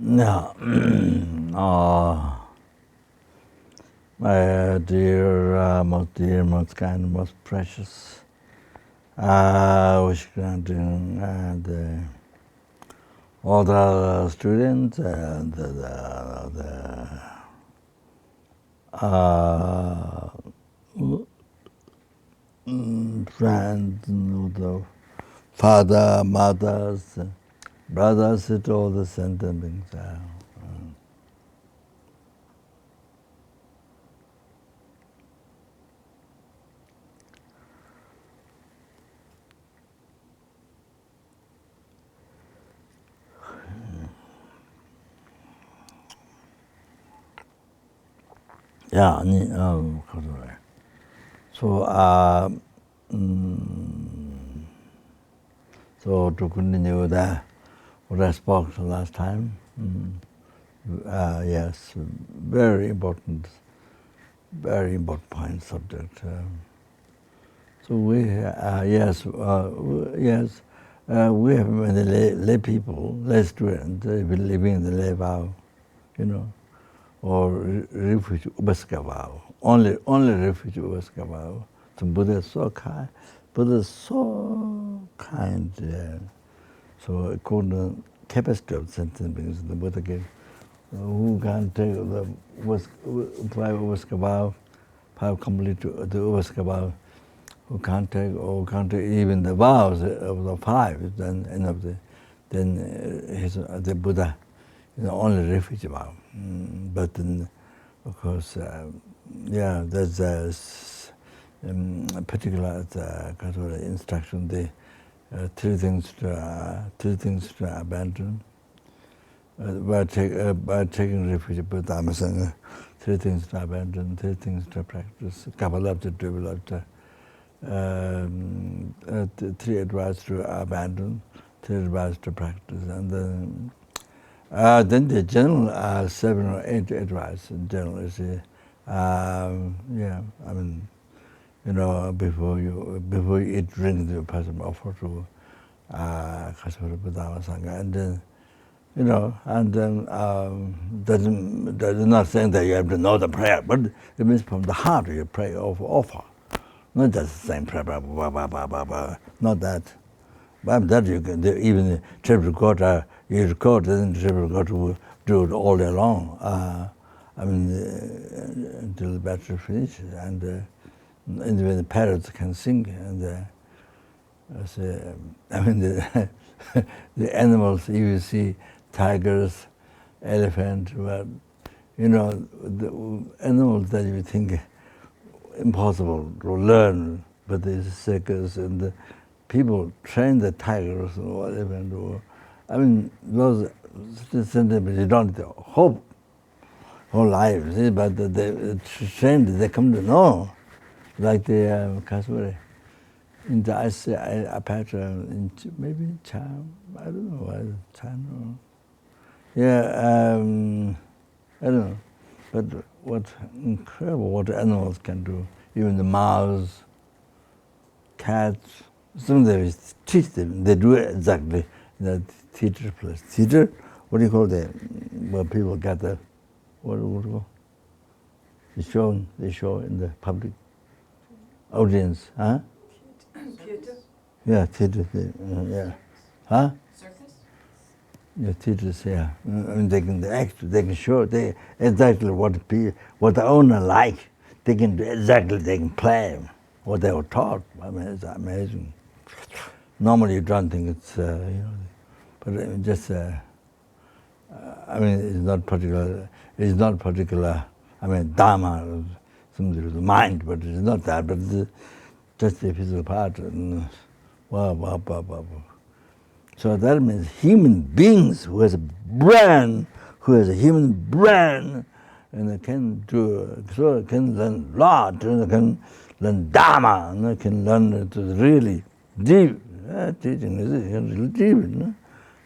Yeah. My dear, most kind, most precious, wish granting, and all the students and the friends, the father, mothers, brothers, all the sentient beings. Yeah, correct. So, so to continue that, what I spoke last time, yes, very important point subject. So we, yes, we have many lay people, lay students, they've been living in the lay vow, or refuge upaska vow. Only refuge upaska vow. So Buddha is so kind. So according to capacity of sentient beings, the Buddha gave, who can take the five upaska vow, five complete the upaska vow, who can't take even the vows of the five, then end of the Buddha, only refuge vow. But then, of course, there's a particular instruction. Three things to abandon by taking refuge. But I'm saying three things to abandon, three things to practice. Couple of to develop. Three advice to abandon, three advice to practice, and then the general 7 or 8 advice in general is before you eat, drink, the person offer to Kasura Sangha, and then does not saying that you have to know the prayer, but it means from the heart you pray offer. Not just the same prayer, not that. But that you can even the trip record, you record, then the trip record will do it all day long. Until the battery finishes, and even the parrots can sing, and the animals. If you see tigers, elephant, the animals that you think impossible to learn, but the circus and the people train the tigers or whatever. Those sentiments you don't hope whole life, but they trained, they come to know, like the Kasuri in the Apache, maybe in China, I don't know why China. I don't know, but what incredible what animals can do. Even the mouse, cats, some they teach them. They do it exactly in the theater place. Theater, what do you call that? Where people gather, what do you call? They show in the public audience, huh? Theater? Yeah, theater. Yeah, huh? Circus? Yeah, teachers, yeah. They can act, they can show exactly what the owner like. They can do exactly, they can play what they were taught. It's amazing. Normally you don't think it's, but just, it's not particular, Dharma, something with the mind, but it's not that, but it's just the physical part. And, wow. So that means human beings who has a human brain, and can learn a lot, and can learn Dharma, and can learn to really deep. Teaching is really deep.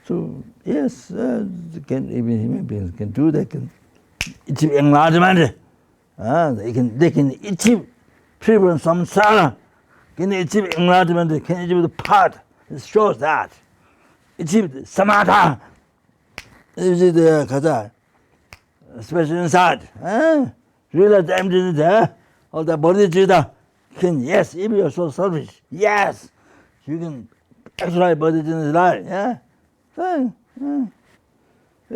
So yes, even human beings can do. They can achieve enlightenment. They can achieve freedom from samsara. Can achieve enlightenment. Can achieve the path. It shows that. Achieve samatha. You see the kata, especially inside. Realize the emptiness there, all the bodhicitta can, yes, if you are so selfish, yes, you can actualize bodhicitta life, yeah? Fine, yeah.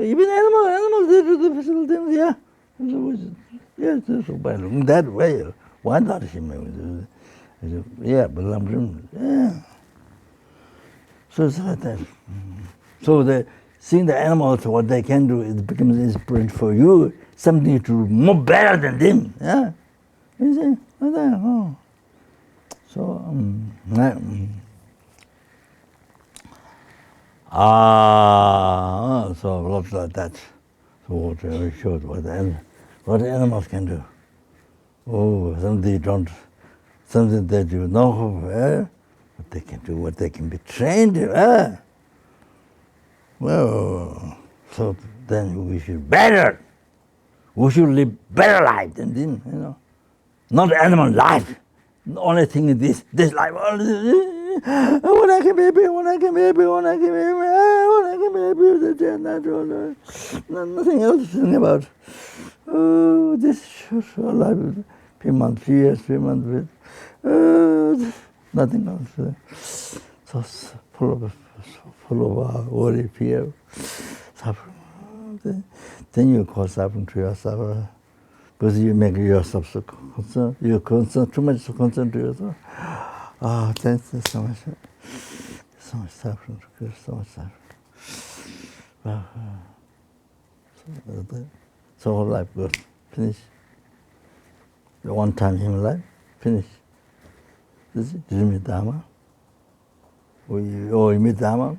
Even animals, they do the physical things, yeah. Yes, so by looking that way, why not him? Yeah, but lamrim, yeah. So it's like that. So seeing the animals, what they can do, it becomes inspiration for you, something to do more better than them. Yeah, you see, like that. Oh. So so lots like that. So what we showed what the animals can do. Oh, something that you know, what they can do, what they can be trained. Well, so then we should better. We should live better life than them, you know. Not animal life. The only thing is this life. When I can be, nothing else to think about. Oh, this short life, few months, 3 years, 3 months, nothing else. So full of worry, fear, suffering. Then you cause suffering to yourself. Because you make yourself so concerned, you're concerned, too much concerned to yourself. There's so much suffering, so much suffering. So whole life goes, finish. The one time human life, finish. Did you meet Dharma? You meet Dharma,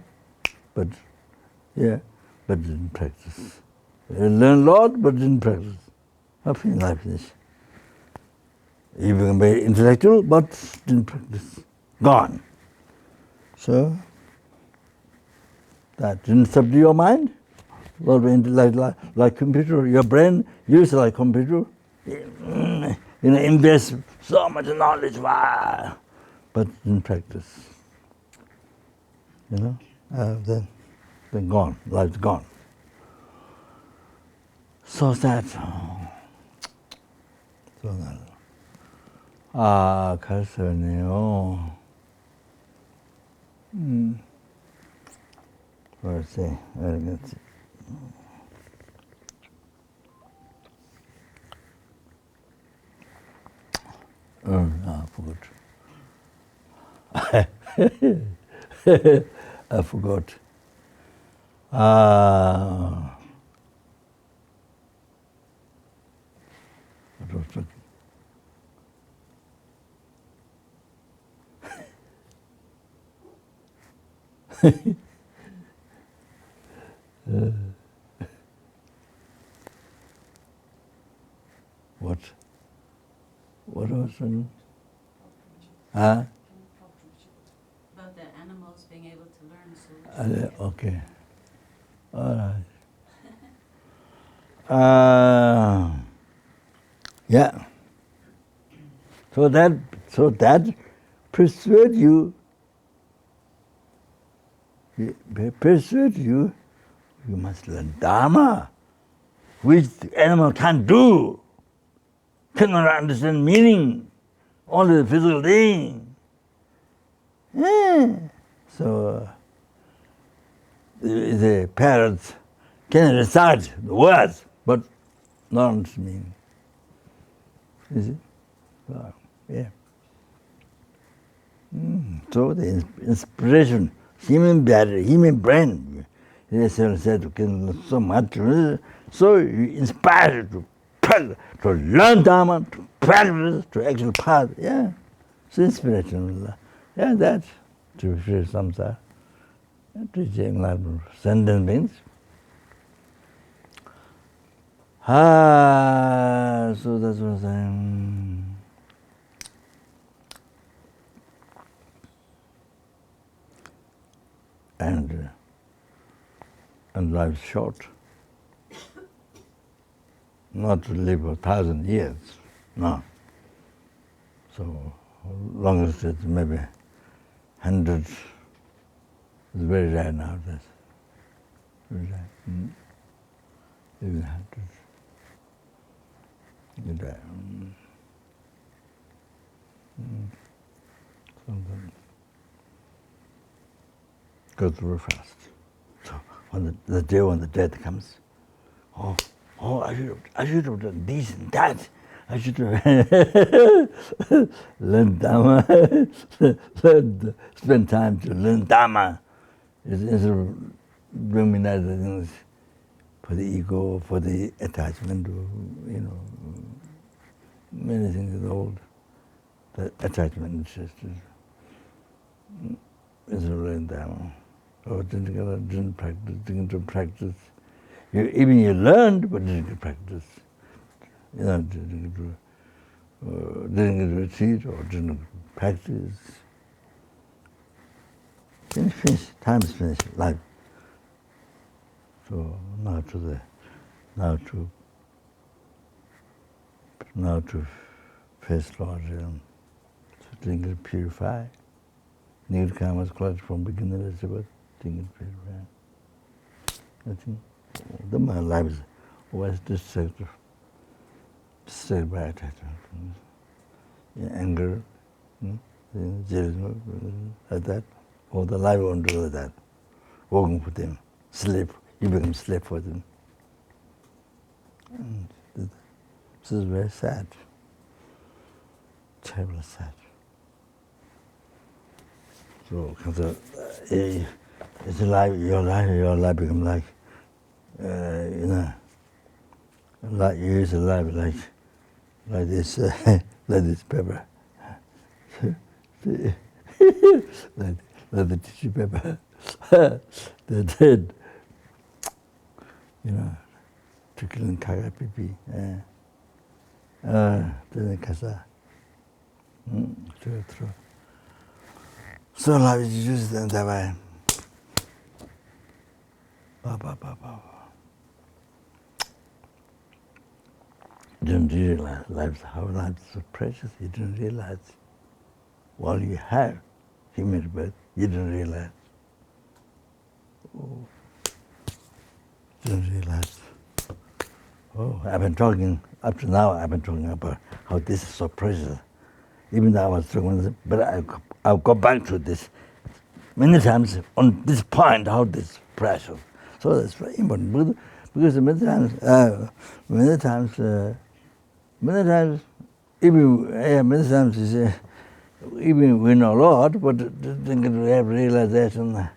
but didn't practice. You learn a lot, but didn't practice. Life finish. You become very intellectual, but didn't practice. Gone. So, that didn't subdue your mind. Like computer, your brain used like computer. Invest so much knowledge, but didn't practice. Then gone. Life's gone. So sad. 그래서요. 글쎄, 알겠지. I forgot. I forgot. What was it? Huh? About the animals being able to learn so. Okay. All right. Yeah. So that persuade you. You must learn Dharma, which the animal can't do, cannot understand meaning, only the physical thing. So the parrots can recite the words, but not understand meaning. You see? Wow. Yeah. So the inspiration, human brain, said so much. So you inspire you to learn Dharma, to practice, to actual path. Yeah, it's inspirational. Yeah, that's to share samsara. Teaching like sentence means. So that's what I'm saying. And life's short. Not to live 1,000 years, no. So longest it's maybe hundreds. It's very rare nowadays. Very rare. even hundreds. You die. Sometimes goes very fast. So when the day when the death comes, I should have done this and that. I should have learned Dharma, spend time to learn Dharma. Instead of doing other things for the ego, for the attachment, many things is old. The attachment is just learn Dharma. Or didn't practice. Even you learned, but didn't practice. Didn't retreat or didn't practice. Finish. Time is finished. Life. So now to face Lord, to purify. Need karmas collected from beginningless rebirths. Purify. I think my life is always distracted by attachment. Anger, jealousy, like that. All the life won't do like that. Working for them, slave, you become slave for them. And this is very sad. Terribly sad. So, it's your life become like, like you use a life like this, like this paper, like the tissue paper, they're dead, trickling kaga pipi, then kasa, true. So life is used in that way. You didn't realize how life is so precious. You didn't realize while you have human birth, you didn't realize. Didn't realize. I've been talking up to now. I've been talking about how this is so precious. Even though I was talking, but I'll go back to this many times on this point. How this is precious. So that's very important because many times, you say, even we know a lot, but didn't get to have realization,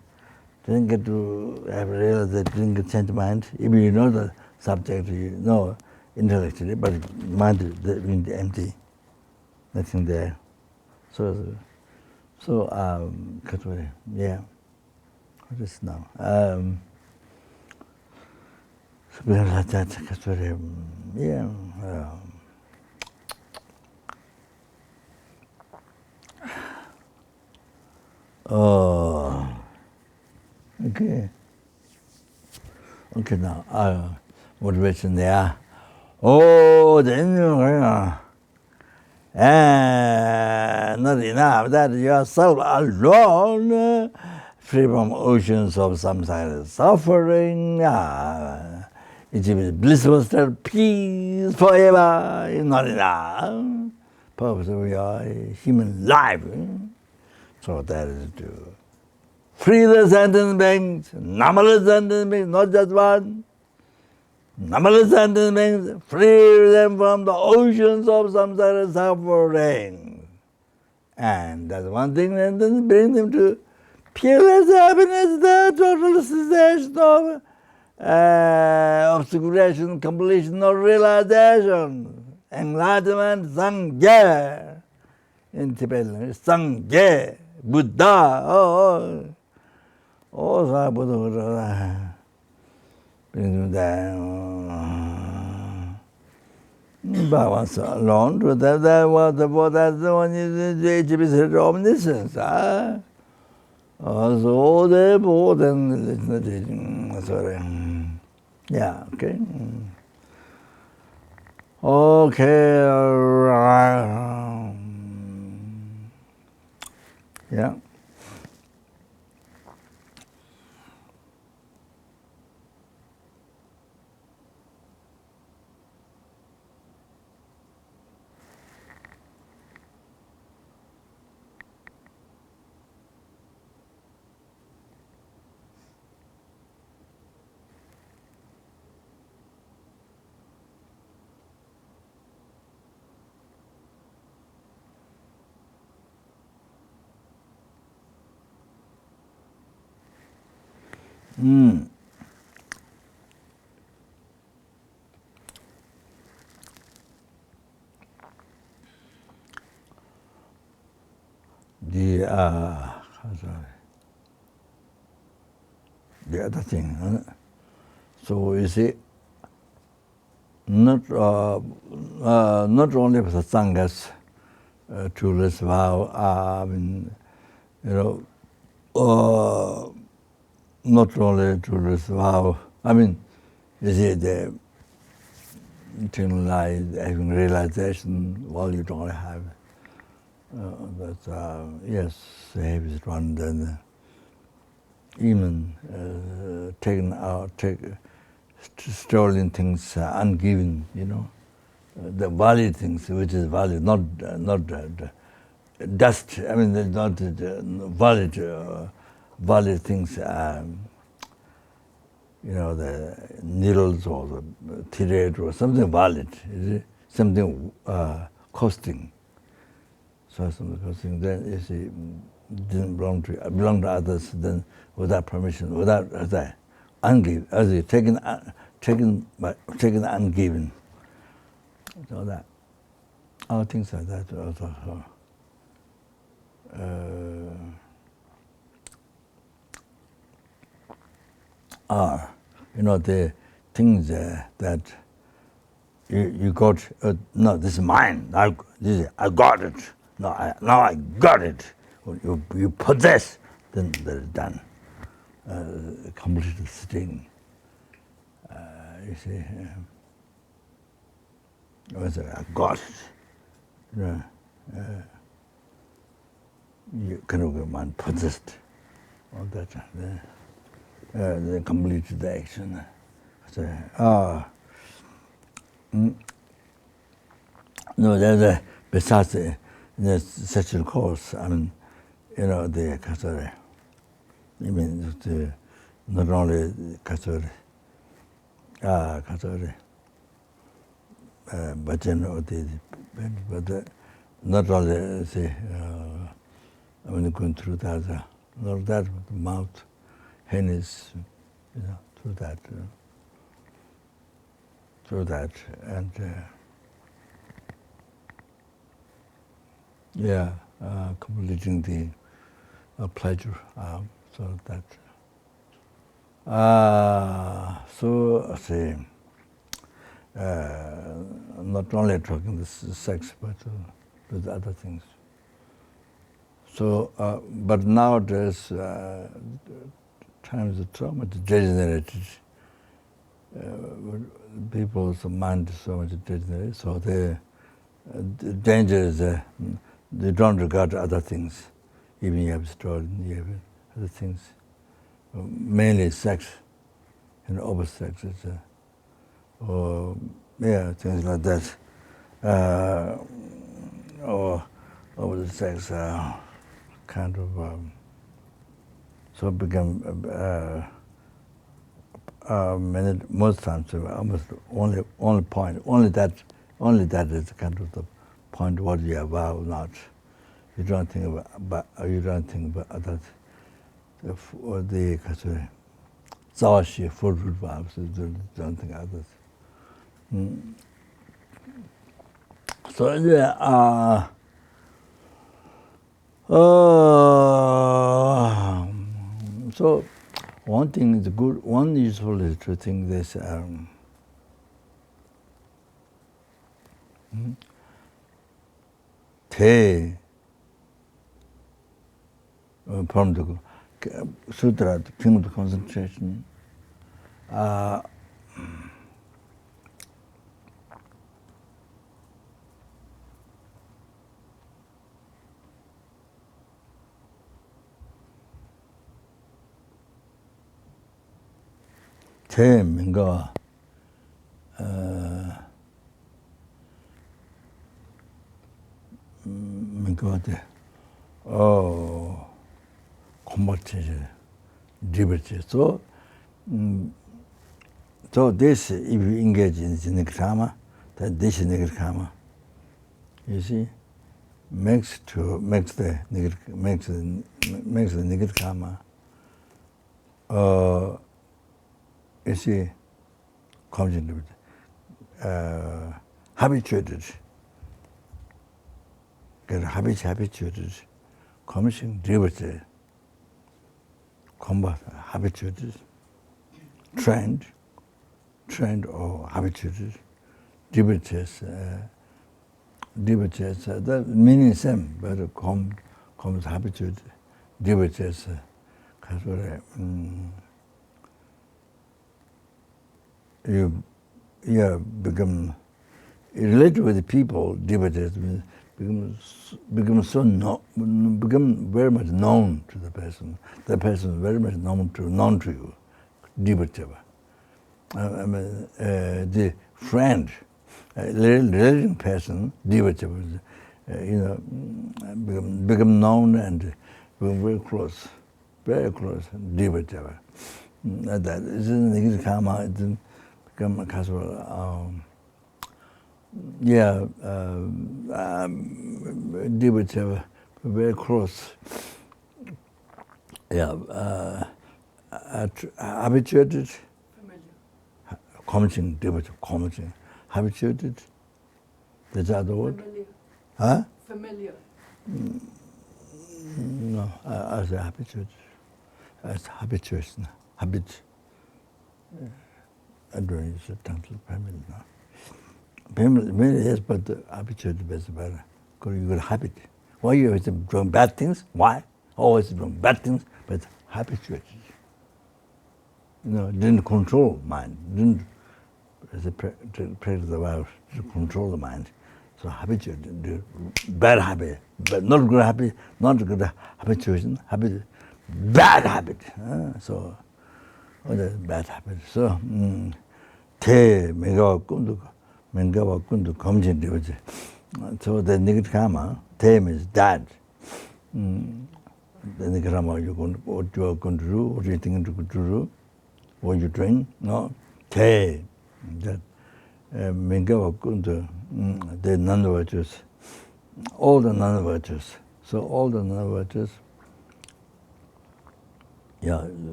didn't get to have realization, didn't get change mind. Even you know the subject, you know intellectually, but mind is empty, nothing there. So, yeah, what is now? Something like that, yeah. Okay. Okay, now, motivation there. Not enough that yourself alone, free from oceans of samsara suffering, achieving blissful state of peace forever is not enough. Purpose of your human life. So that is to free the sentence beings, numberless sentence beings, not just one. Numberless sentence beings, free them from the oceans of samsara suffering. And that's one thing, and then bring them to peerless happiness, the total cessation of obscuration, completion of realization, enlightenment, Sangha. In Tibetan, Sangha, Buddha, Buddha. Bring them down. But once alone, that was the one is omniscience. So the board and sorry. Yeah, okay. Okay. Yeah. The other thing. So you see, not only for the sanghas to this vow, not only to this vow. You see, the internalized having realization, while you don't have. Yes, have is one. Then even stolen things, ungiven, the valid things, which is valid, not dust. Not valid things. The needles or the thread or something valid, something costing. So something costing. Then you see, didn't belong to others. Then without permission, without ungiven, as taken ungiven. So that all things like that also. Are the things that you got. No, this is mine. I got it. Now I got it. You possess, then that is done. Complete sting. You see, I got it. You can man possessed. All that. They complete the action. No, there's besides the sexual course. The kasari. Not only kasari. Kasari. But not only say. Going through that, not that with the mouth. Hennis, through that, and completing the pleasure. So that. So say, not only talking this sex, but with other things. So, but nowadays, times are so much degenerated. People's mind is so much degenerated. So the danger is they don't regard other things. Even you have stolen, you have other things. Mainly sex, over sex, or things like that. Or over the sex, kind of. So it became most times almost only point, only that is kind of the point what you have vow or not. You don't think about others. Or the zawashi, food vows, you don't think others. So so one thing is good, one useful is to think this te from the sutra, the king of the concentration, te minga de combative liberty. So this, if you engage in the Dharma, then this Dharma, you see, makes the negative karma you see, comes into habituated. Get habituated. Comes in liberty. Combat habituated. Trained or habituated. Liberties. That meaning same, but comes habituated. Liberties. You become related with the people, devotees, become very much known to the person. The person is very much known to you, devotee. The friend, religion person, devotee, become known and become very close, devotee. That isn't karma. It become a casual. Devotee, very close. Habituated. Commenting, devotee, commenting. Habituated. That's the other word. Familiar. Huh? Familiar. No, I say habituated. As habituation, habit. I don't use the title family now. Family, yes, but habituated is better. Because you got a habit. Why you always doing bad things? Why? Always doing bad things, but habituated. Didn't control mind. Didn't practice the vows to control the mind. So habituated, bad habit, but not good habit, not good habituation, habit, bad habit. So, all that bad habit. So, Mengawa kundu komjin devaji. So the negative karma, te means that. The negative karma, what you are going to do, what you think to do, what you drink, no, te. That Mengawa kundu, the non-virtues, all the non-virtues. So all the non-virtues,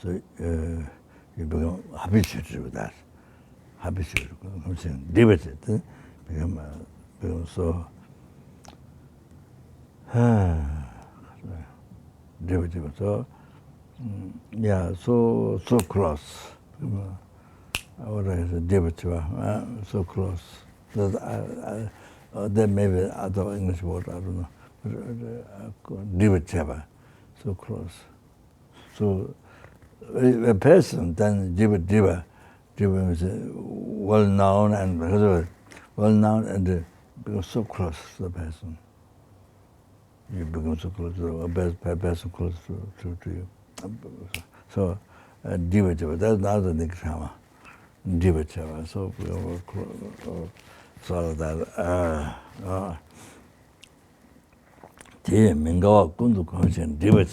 so you become habituated with that. Habituated, devoted, become so devoted, so close. What I say, devoted, so close. There may be other English word, I don't know. Devoted, so close. So a person then diva is well known and become so close to the person. You become so close to a person close to you. So diva, that's another nigama. Diva, so that. Te mingawa kundu komchen diva.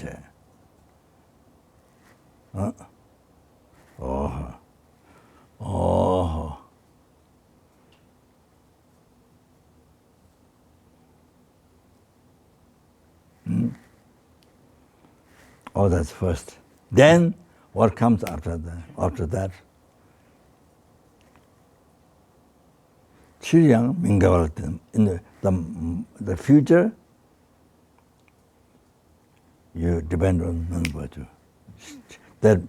Oh, that's first. Then, what comes after that? After that, Chiryang Mingawalatin. In the future, you depend on non-virtue. That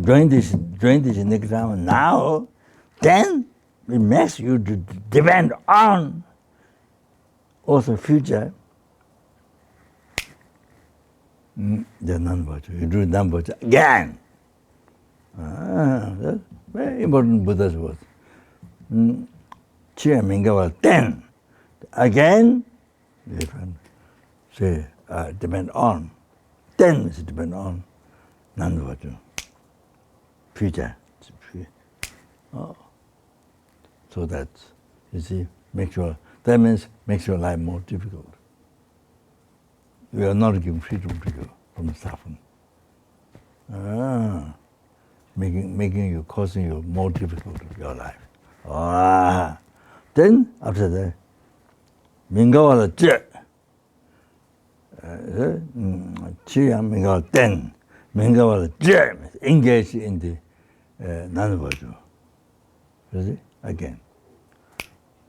during this next time now, then it makes you to depend on also future. The non-virtue. You do non-virtue again. That's very important Buddha's word. Chiya Mingawal, then again, you can say depend on. Then is depend on non-virtue. Future. So that, you see, that means makes your life more difficult. We are not giving freedom to you from suffering. Causing you more difficult in your life. Then, after that, Mingawala Je. Chiyang Mingawala then. Mingawala Je. Engage in non-virtue. You see? Again.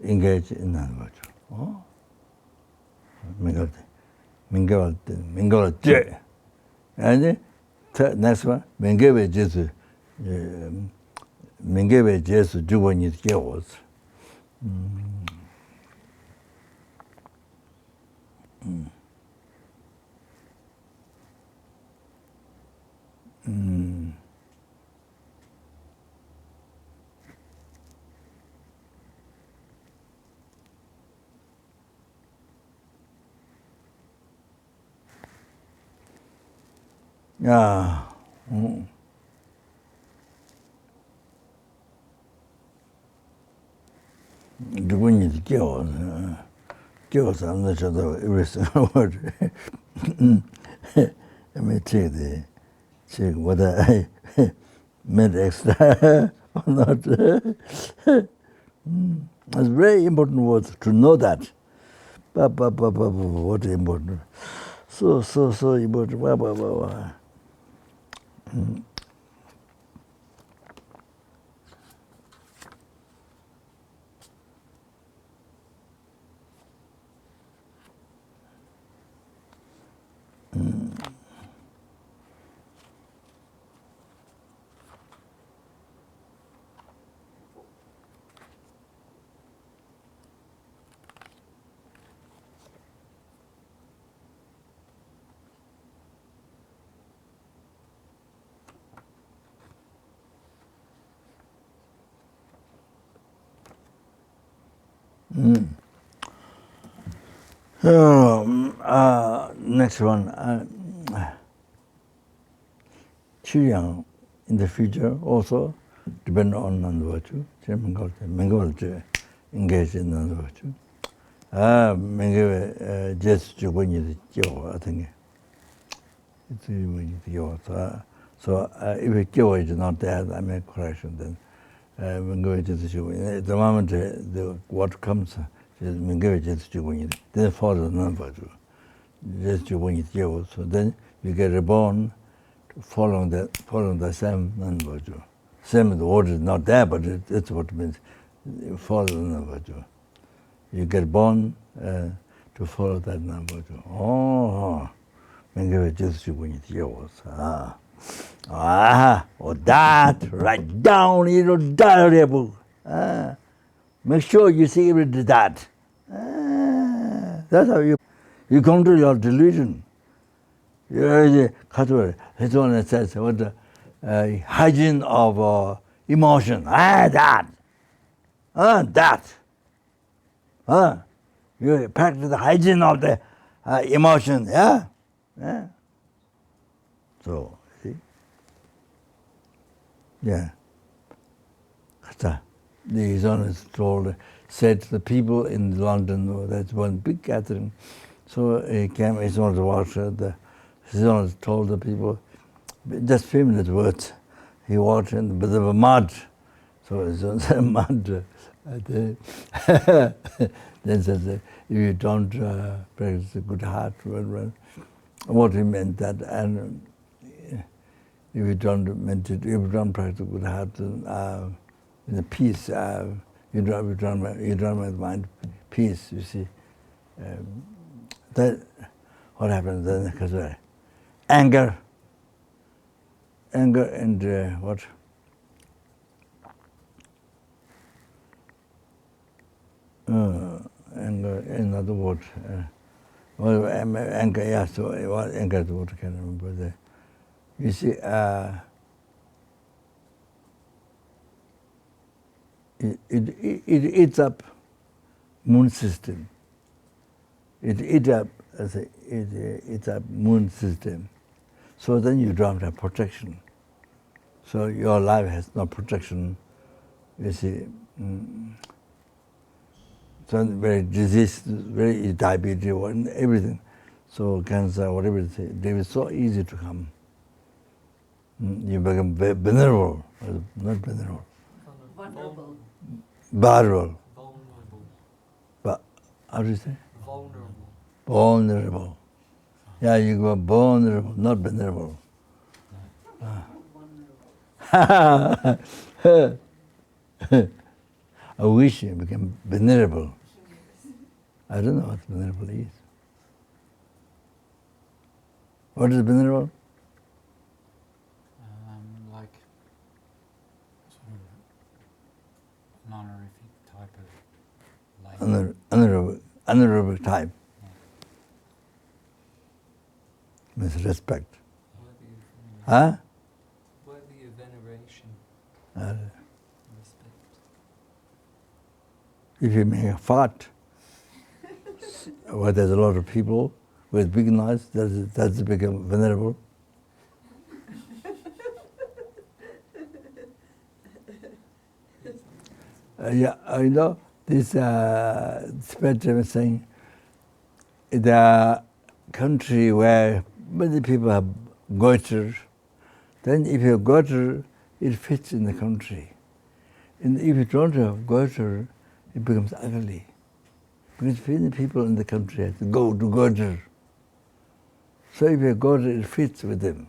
Engage in non-virtue. Oh? Mingalate. And next one, Mingawe Jesu. Mingawe Jesu Juwanit Geos. Yeah. Juwanit Geos. Geos, I'm not sure every single word. Let me check whether I meant extra or not. It's very important word to know that. What important? So important. Next one. Qiyang in the future also depend on non-virtue. Mingalate engage in non-virtue. Mingawe just Juwanit Geo, I think. It's Juwanit Geo. So if Geo is not there, I make correction then. Mingawe just Juwanit. At the moment, what comes is Mingawe just Juwanit. Then follows non-virtue. Just Juwanit Geo. So then you get reborn following the same non-virtue. Same, the word is not there, but it's what it means. Follow the non-virtue. You get born to follow that non-virtue. Oh, Mingawe just Juwanit Geo. Or that, write down, that. Make sure you see every that. That's how you come to your delusion. It's one says what the hygiene of emotion. That. You practice the hygiene of the emotion. Yeah. So, see? Yeah. The son is said to the people in London, that's one big gathering. So he came, his son watched his son told the people, just 3 minutes words. He walked in a bit of a mud. So his son said, mud. Then says, if you don't practice a good heart, what he meant that, and if you don't meditate, if you don't practice a good heart, in the peace, you don't have mind peace. You see, that what happens then? Because anger, and what? Anger, in other words, well, anger, yeah, so what anger, what I can't remember. You see, it eats up moon system. It eats up moon system. So then you don't have protection. So your life has no protection. You see, so very disease, very diabetes, and everything. So cancer, whatever it is, they were so easy to come. You become venerable, not venerable. Vulnerable. Vulnerable. Vulnerable. But how do you say? Vulnerable. Vulnerable. Yeah, you go vulnerable, not venerable. I wish it became venerable. I don't know what venerable is. What is venerable? Like sort of an honorific type of like Honorific type. Means respect. Huh? Worthy of veneration. Respect. If you make a fart, where there's a lot of people with big noise, that's become venerable. You know, this spectrum is saying the country where many people have goiter, then if you have goiter, it fits in the country. And if you don't have goiter, it becomes ugly. Because many people in the country have to go to goiter. So if you have goiter, it fits with them.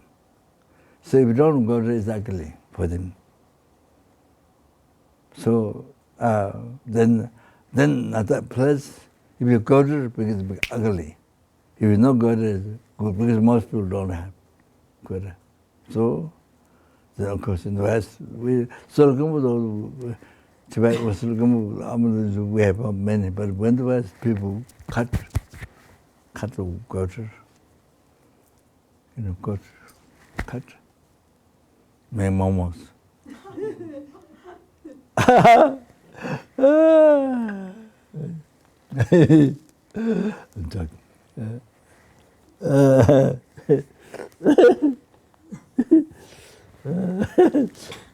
So if you don't goiter, it's ugly for them. So then at that place, if you goiter, it becomes ugly. If you no goiter, it's good, because most people don't have goiter. So then of course in the West, we Tibet was we have many, but when the West people cut the goiter, cut, make momos. I'm joking.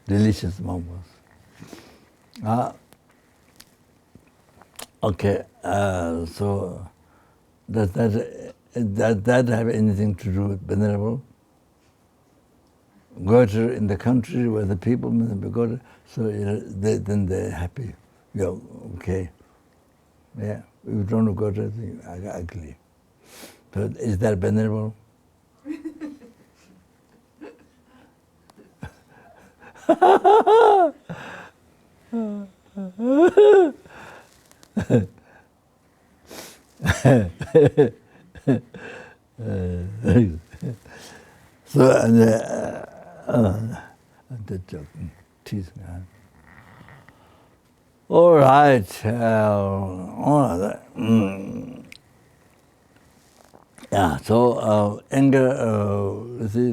Delicious momos. Okay, so does that have anything to do with venerable? Goiter in the country where the people may be goiter, so then they're happy. Okay. Yeah, if you don't go to the ugly. So is that venerable? So I'm just joking, teasing. All right. Yeah. So anger. See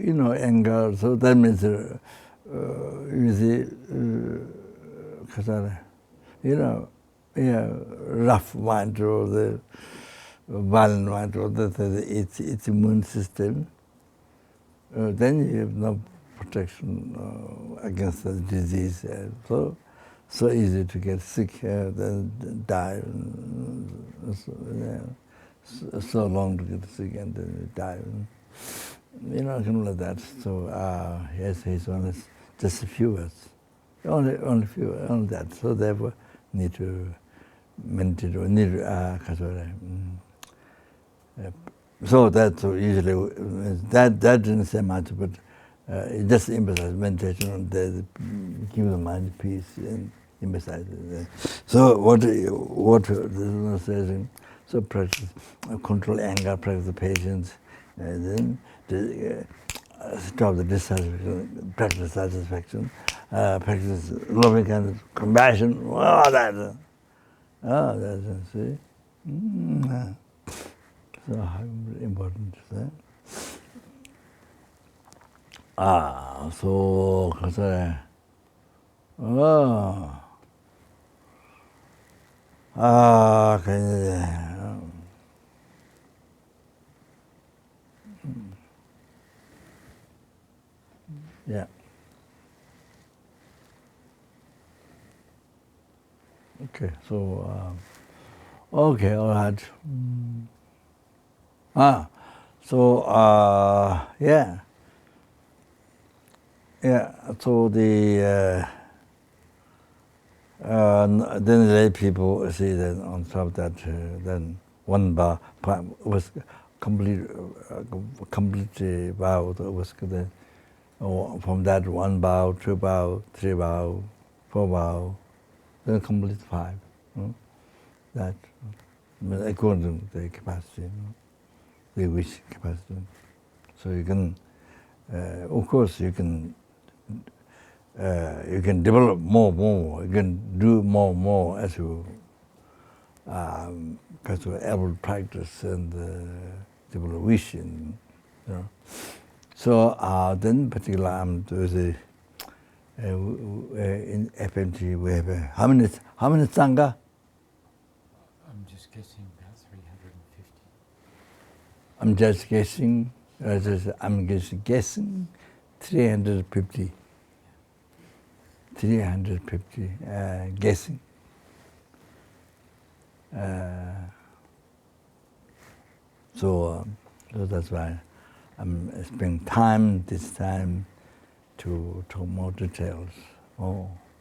anger. So that means you see, rough mind or the violent mind or its immune system. Then you have no protection against the disease. So easy to get sick, then die. So long to get sick and then die. Kind of like that. So yes, he's only just a few words. Only that. So therefore, need to meditate or need to so that usually that didn't say much, but it just emphasizes meditation. Give the mind peace and emphasize it. So what this one says, so practice control anger, practice patience, and then stop the dissatisfaction, practice satisfaction, practice loving kindness, compassion. That's see. So important. So yeah. Okay, so okay, all right. So yeah. So the then the lay people see that on top of that then one bar was completely vowed was From that 1 vow, 2 vow, 3 vow, 4 vow, then complete 5. That according to the capacity, the wish capacity. So you can, of course, you can develop more. You can do more as you able practice and develop wish. And, So then, particularly, in FPMT we have how many sangha? I'm just guessing about 350. I'm just guessing. I'm just guessing 350. 350 guessing. So that's why I'm spending time this time to talk more details.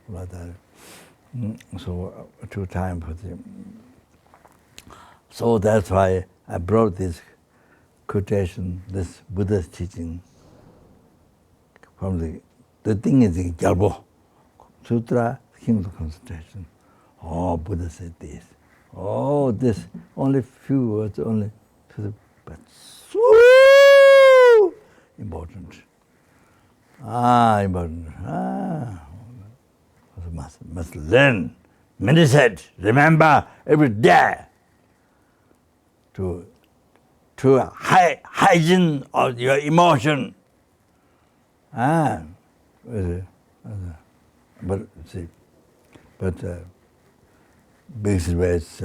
Like that. So to time for them. So that's why I brought this quotation, this Buddha's teaching from the thing is the Gyalpo Sutra, Kingdom Concentration. Buddha said this. This only few words, but so important. Important. Must learn, meditate, remember every day to hygiene of your emotion. But basically it's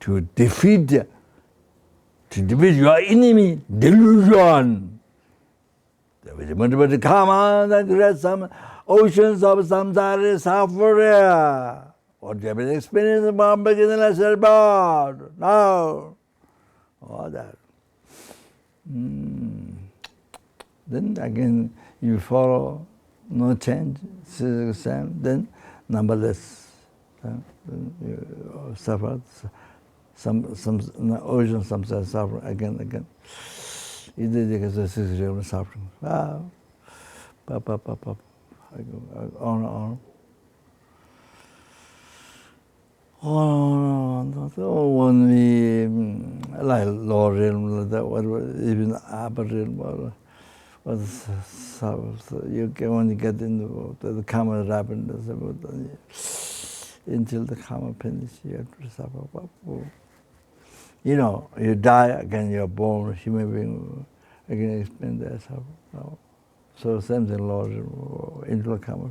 to defeat your enemy, delusion. But the karma that creates some oceans of samsara suffering. What you have been experiencing from beginningless rebirths. No. All that. Then again you follow, no change, still the same, then numberless. You suffer. Some ocean samsara suffering again. Suffering. On. When we like lower realm, even upper realm, you can only get into the karma rapid until the karma finishes. You have to suffer. You die again, you're born human being, again experience that suffering. So same thing, Lord, into the karma.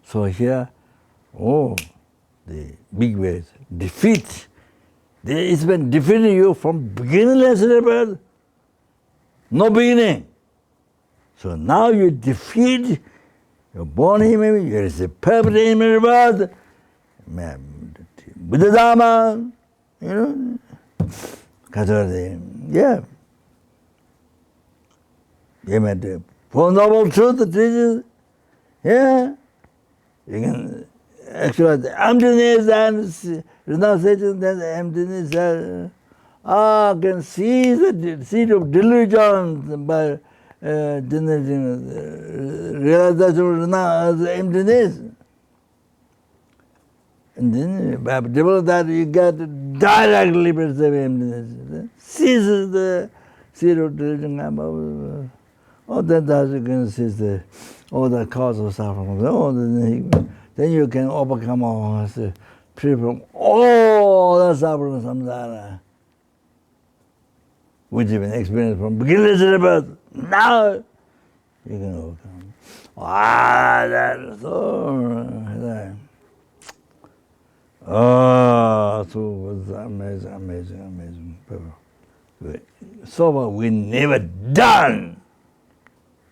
So here, the big ways, defeat. It's been defeating you from beginningless rebirth, no beginning. So now you defeat, you're born human, you're a perfect human rebirth, Buddha Dharma, yeah. You met the Four Noble Truth, the teachers, yeah. You can actualize the emptiness and renunciation, then the emptiness. Can see the seed of delusion by realization of the emptiness. And then by develop that you get directly perceive emptiness. Seize the seed of delusion. Then you can seize the cause of suffering. Then you can overcome all free from all the suffering samsara, which you've been experienced from beginningless rebirth. Now you can overcome. That's so. So was amazing. So what we never done.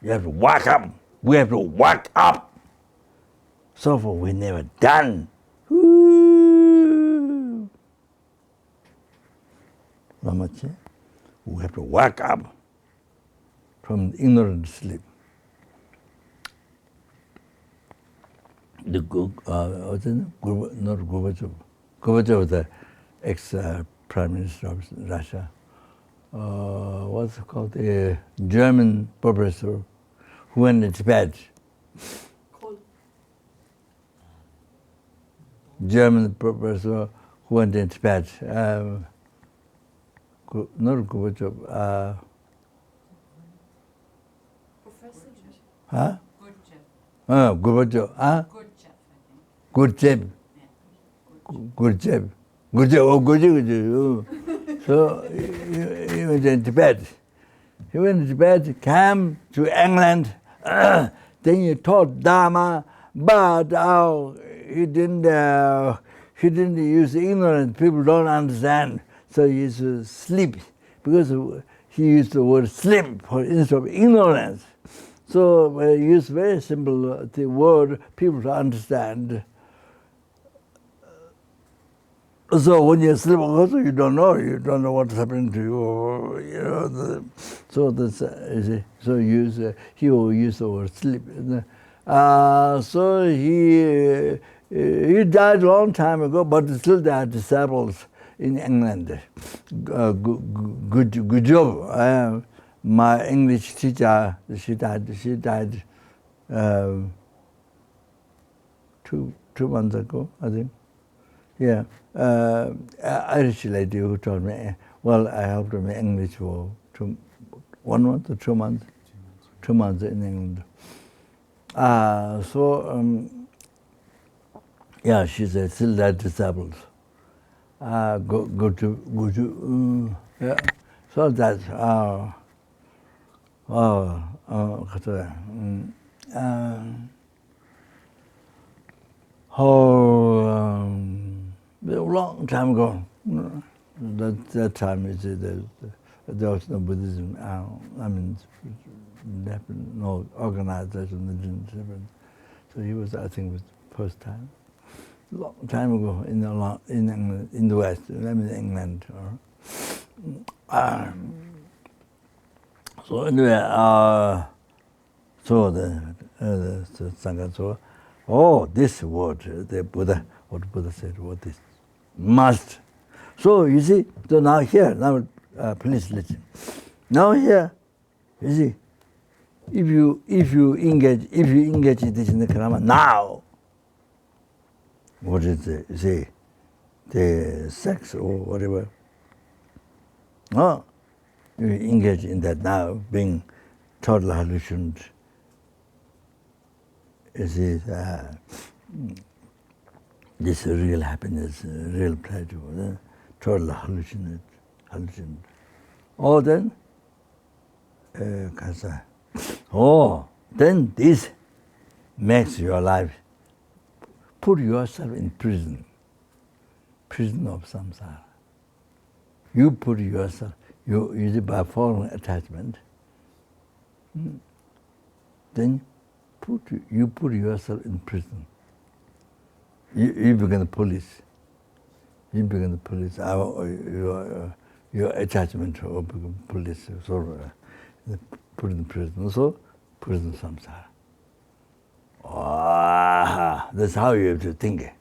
You have to wake up. We have to wake up. So far we never done. Lama said, we have to wake up from ignorant sleep. the what's his name? Not Gorbachev. Gorbachev, the ex-prime minister of Russia. What's it called? The German professor who went to Tibet. German professor who went in Tibet. Not Gorbachev. Professor Huh? Gurdjieff. Gorbachev. Huh? Gurdjieff, I think. Gurdjieff. Gurdjieff. Gurdjieff. Oh, Gurdjieff. So he went to Tibet. He went to Tibet, came to England, then he taught Dharma, but he didn't use ignorance. People don't understand, so he used to sleep because he used the word sleep instead of ignorance. So he used very simple the word people to understand. So when you sleep, also you don't know what's happening to you. You know, he will use the word sleep. So he died a long time ago, but still there are disciples in England. Good job. My English teacher, she died 2 months ago, I think. Yeah, Irish lady who told me, well, I helped her in English for 1 month or 2 months? 2 months in England. Yeah, she said, still that disabled. Go to, yeah. So that's, a long time ago. That time there was no Buddhism. I mean, no organization. So he was, I think, was the first time. Long time ago in England, in the West. I mean, England. So anyway, so the Sangha saw, oh, this word, the Buddha, what Buddha said, what is must. So you see, so now here, please listen. Now here, you see, if you engage in this in the karma now, what is the sex or whatever? No, you engage in that now, being total hallucined. This is real happiness, real pleasure, total hallucinate. Oh, then, then this makes your life, put yourself in prison of samsara. You put yourself, you by following attachment, then you put yourself in prison. You become the police. You become the police. Your attachment will become police. So put in prison. So prison samsara. That's how you have to think.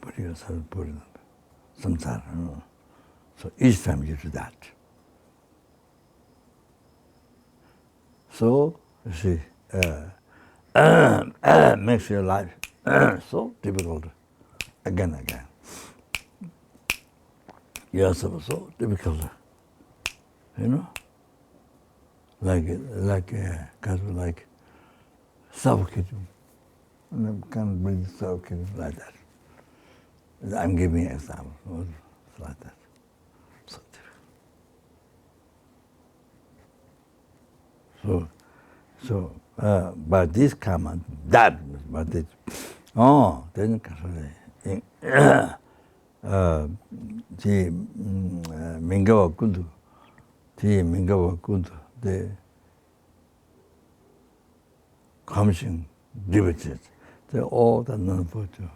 Put yourself in samsara. So each time you do that. So you see, makes your life so difficult again. Yourself so difficult, you know, like suffocating. And I can't breathe, suffocating like that. I'm giving an example. It's like that. So difficult. So by this karma, that, but it, then the Mingawa Kundu, the commission liberties, they're all the non-virtue.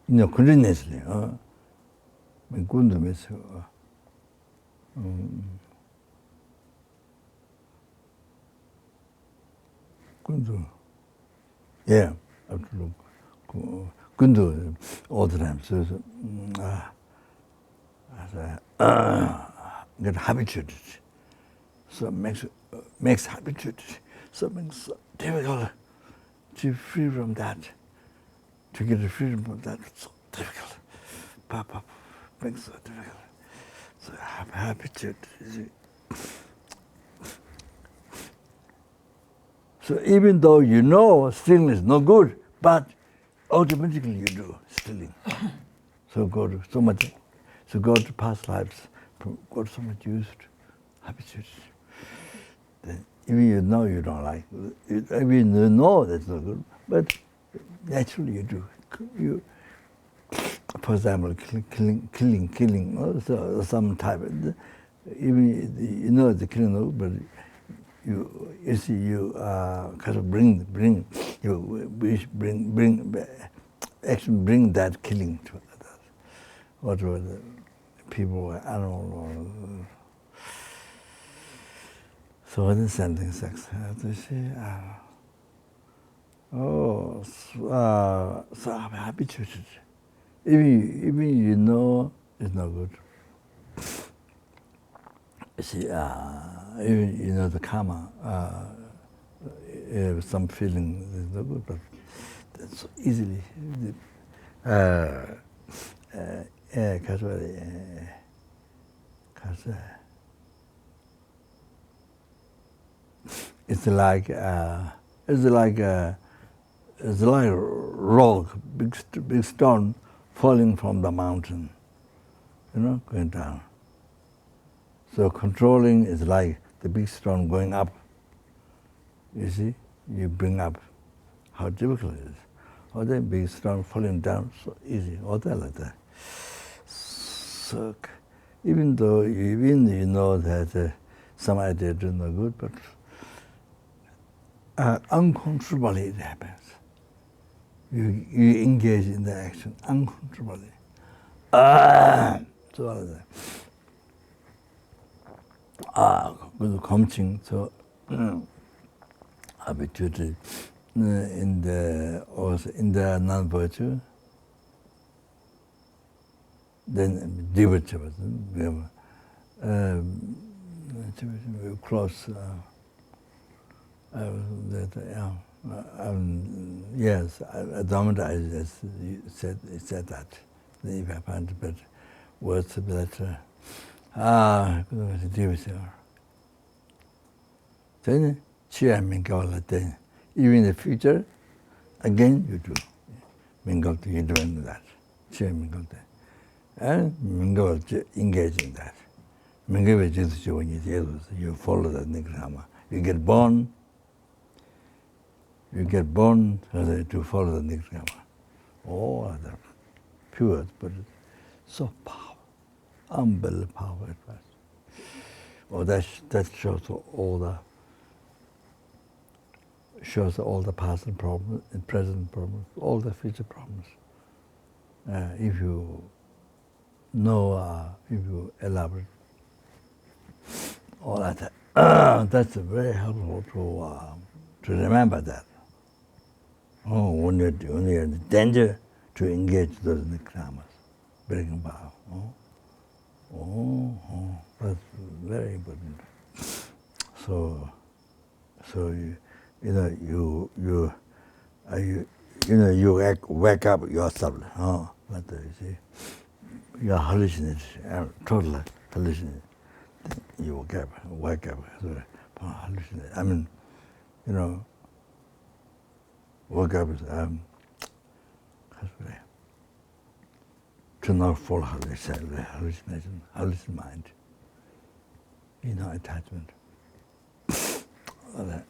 Continuously, Kundu means Kundu. Yeah, absolutely. Kundu all the time. So get habituated. So makes habituated. So makes so difficult to free from that. To get freedom from that, it's so difficult. Papa makes so difficult. So habituated. So even though you know stealing is no good, but automatically you do stealing. So go to past lives, got so much used, habituated. Then even you know you don't like, even you know that's not good, but naturally you do. You, for example, killing, or some type. Even you know the killing, but you see you kind of bring that killing to others, whatever the people or animal or so other sending sex. To see, so I'm habituated. Even you know it's not good. See, even you know the karma, some feeling is not good, but that's so easily. It's like a rock, big stone falling from the mountain, going down. So controlling is like the big stone going up. You see, you bring up how difficult it is. Or the big stone falling down, so easy, or that like that. So even though you know that some ideas are not good, but uncontrollably it happens. You engage in the action uncontrollably. So all of that. Good coaching, so habituated in the non-virtue, then devotee, close. Yes, Dharma as you said that. If I find better words better. Devotee. Then even in the future, again you do. Mingle to you doing that. Mingle. And mingle engage in that. Mingle with Jesus when you follow the Dharma. You get born to follow the Dharma. All other pure, but so powerful, unbelievable power it was. Well, that shows all the past problems, and present problems, all the future problems. If you know, if you elaborate all that, that's very helpful to remember that. When you're in danger, to engage those nikramas, breaking power. That's very important. So you wake up yourself. But you see, you're hallucinating, totally hallucinating. You wake up, so hallucinating. I mean, wake up to not fall hallucination, hallucinate mind. Attachment. All that.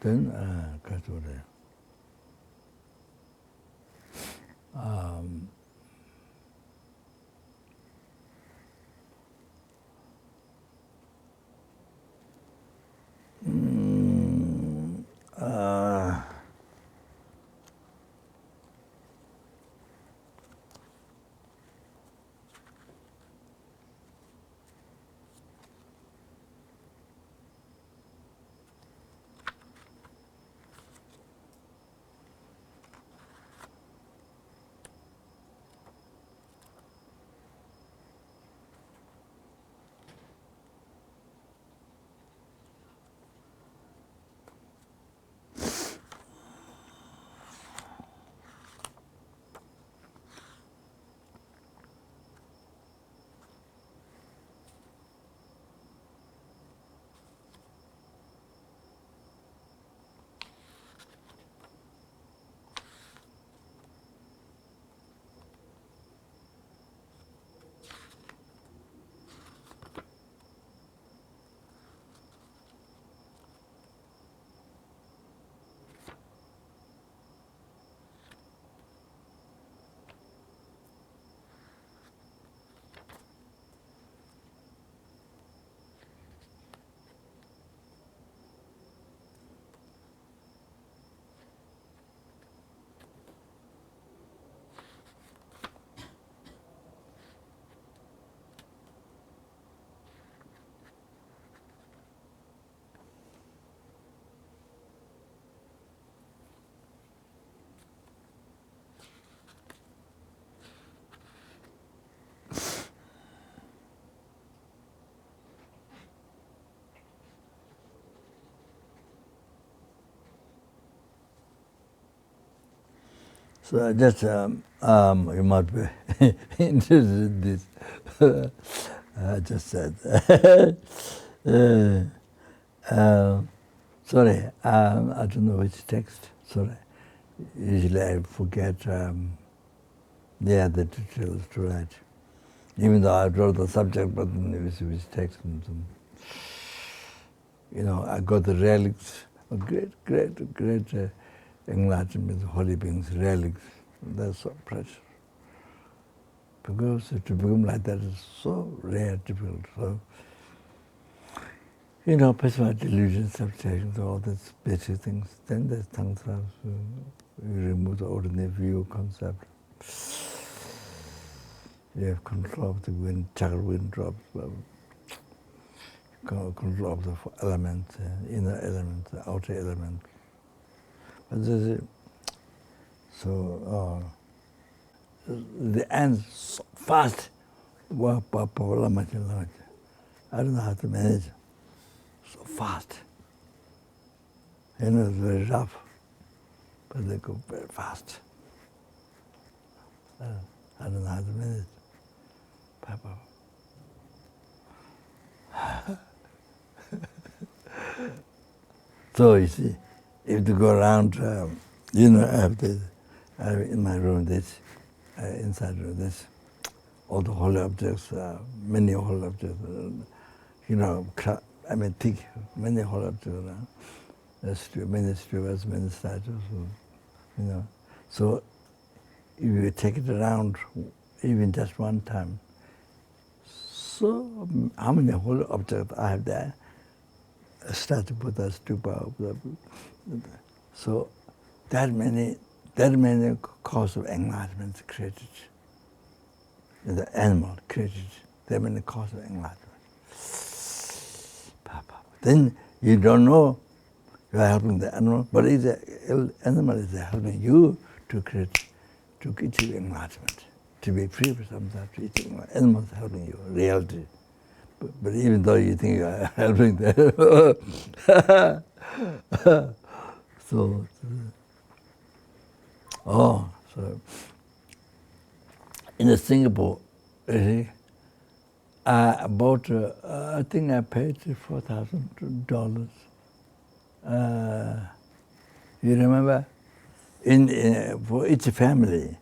Then, So just you might be interested in this. I just said. Sorry, I don't know which text. Sorry. Usually I forget the details to write. Even though I wrote the subject, but which text. I got the relics, a great enlightenment, holy beings, relics. That's so precious. Because to become like that is so rare, difficult. So, pacified delusions, subtractions, all these basic things. Then there's tantra, so you remove the ordinary view concept. You have control of the wind, chakra wind drops, control of the element, inner element, the outer element. But the end so fast. I don't know how to manage so fast. It's very rough, but they go very fast. I don't know how to manage. So you see, if you go around, I have in my room this, inside room this, all the holy objects, many holy objects, thick, many holy objects around. Many stewards, many statues, So if you take it around, even just one time, so how many holy objects I have there? A statue, Buddha, stupa, so that many causes of enlightenment created. The animal created, that many causes of enlightenment. Then you don't know you are helping the animal, but the animal is helping you to achieve enlightenment, to be free from something, to achieve enlightenment. Animals helping you, reality. But even though you think you are helping them, so in Singapore, I bought, I think I paid $4,000. You remember? For each family,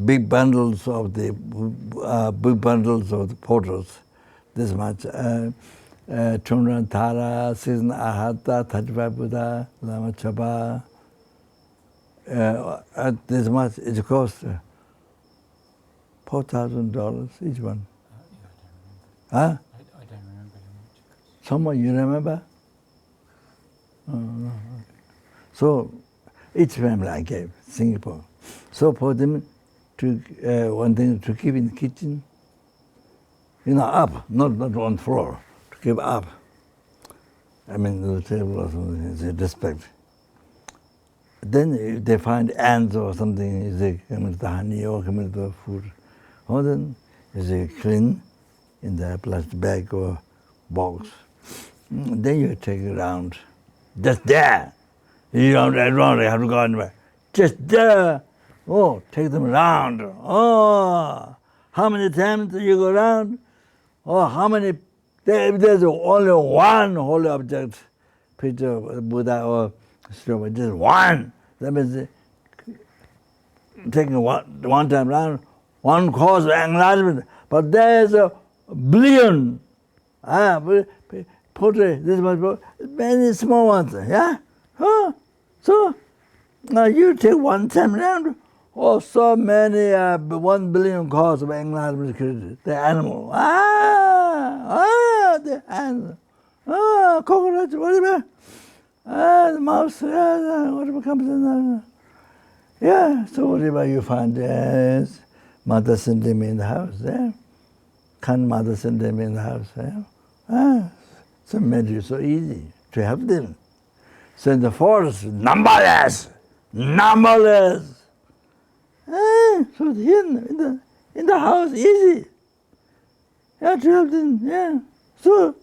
big bundles of the portals, this much. Chundran Thara, Season Ahata, 35 Buddha, Lama Chapa. This much, it cost $4,000 each one. Yeah, I don't remember. Huh? I don't remember how much it cost. Someone you remember? No. So each family I gave, Singapore. So for them to one thing to keep in the kitchen, up, not on floor, to keep up. The table or something, is respect. Then if they find ants or something, is they come into the honey or come into the food, or then is they clean in the plastic bag or box. Then you take it around. Just there. You don't have to go anywhere. Just there. Oh, take them around. Oh, how many times do you go around? Oh, how many? If there's only one holy object, picture of Buddha or Zopa, just one. That means taking one time around, one cause of enlightenment. But there's a billion. Portrait, this much, many small ones, yeah? So, now you take one time around, so many, 1 billion causes of enlightenment created. The animal, the animal, cockroach, whatever, the mouse, whatever comes in there. So whatever you find, yes, mother sent them in the house, yeah? Can mother send them in the house, yeah? So made it so easy to help them. So in the forest, numberless. So here in the house, easy. Yeah, to help them, yeah. So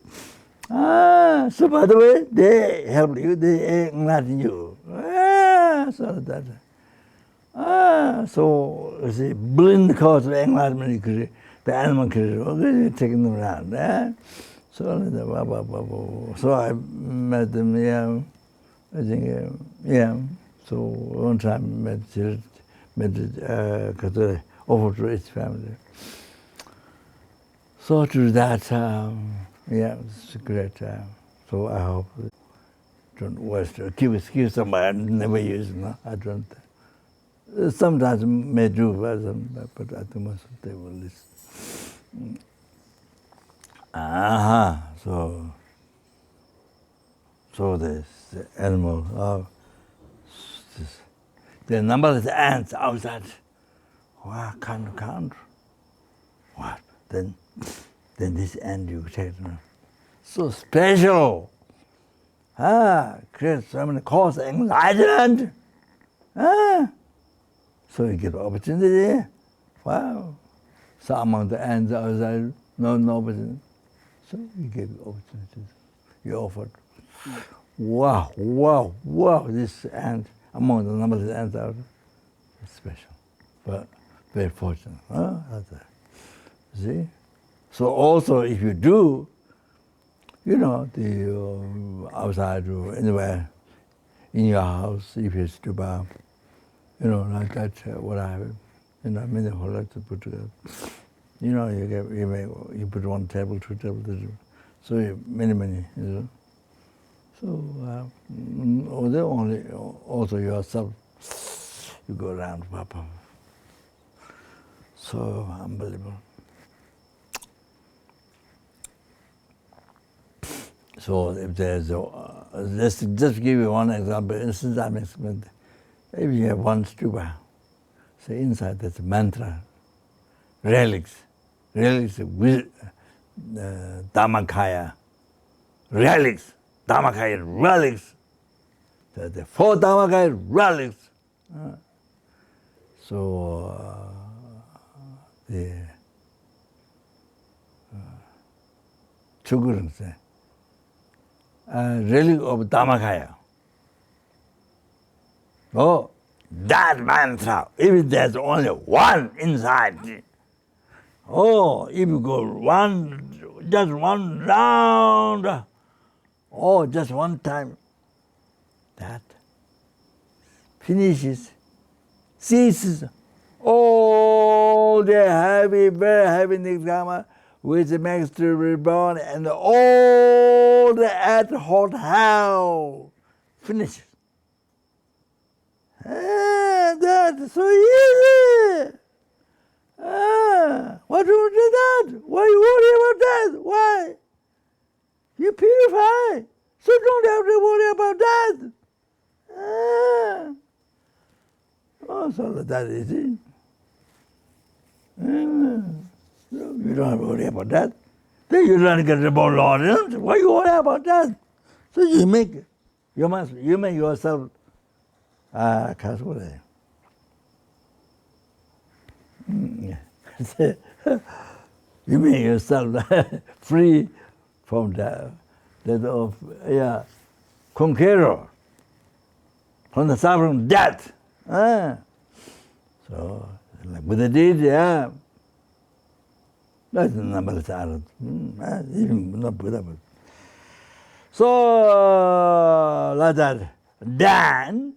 by the way, they help you, they enlighten you. So that. So you see, blind cause of enlightenment, the animal creature, taking them around. So I met them, yeah. I think, yeah. So one time met over to its family. So to that, yeah, it's great. So I hope don't waste. Keep somebody. Never use. No, I don't. Sometimes may do, but at the most they will listen. So this animal. The number of ants outside. Wow, can't count. What? Then this ant you take. So special. Create so many cause enlightenment. So you get opportunity. Wow. So among the ants outside, no opportunity. So you give opportunities. You offered. Wow, this ant, among the number of ants out, is special. But very fortunate. See? So also if you do, the outside or anywhere in your house, if it's too bad, like that, what I have, many hollers to put together. You put one table, two tables, so many, So also yourself, you go around, Papa. So unbelievable. So if there's just give you one example, instance I'm explaining. If you have one stupa, say inside that's a mantra, relics, Dharmakaya, relics, the four Dharmakaya relics. So the Chugurun say, relic of Dharmakaya. Oh, that mantra, if there's only one inside, if you go just one round, just one time, that finishes, ceases all the very heavy nirvana, which makes to reborn, and all the hot hell finishes. That's so easy. Why do you do that? Why you worry about that? Why? You purify, so don't have to worry about that. So that is it. You don't have to worry about that. Then you don't get reborn Lord. Why you worry about that? So you make yourself casual. You make yourself free from that of conqueror, from the suffering death. So like Buddha did, that's the number of silence. Even not Buddha, but so like that. Then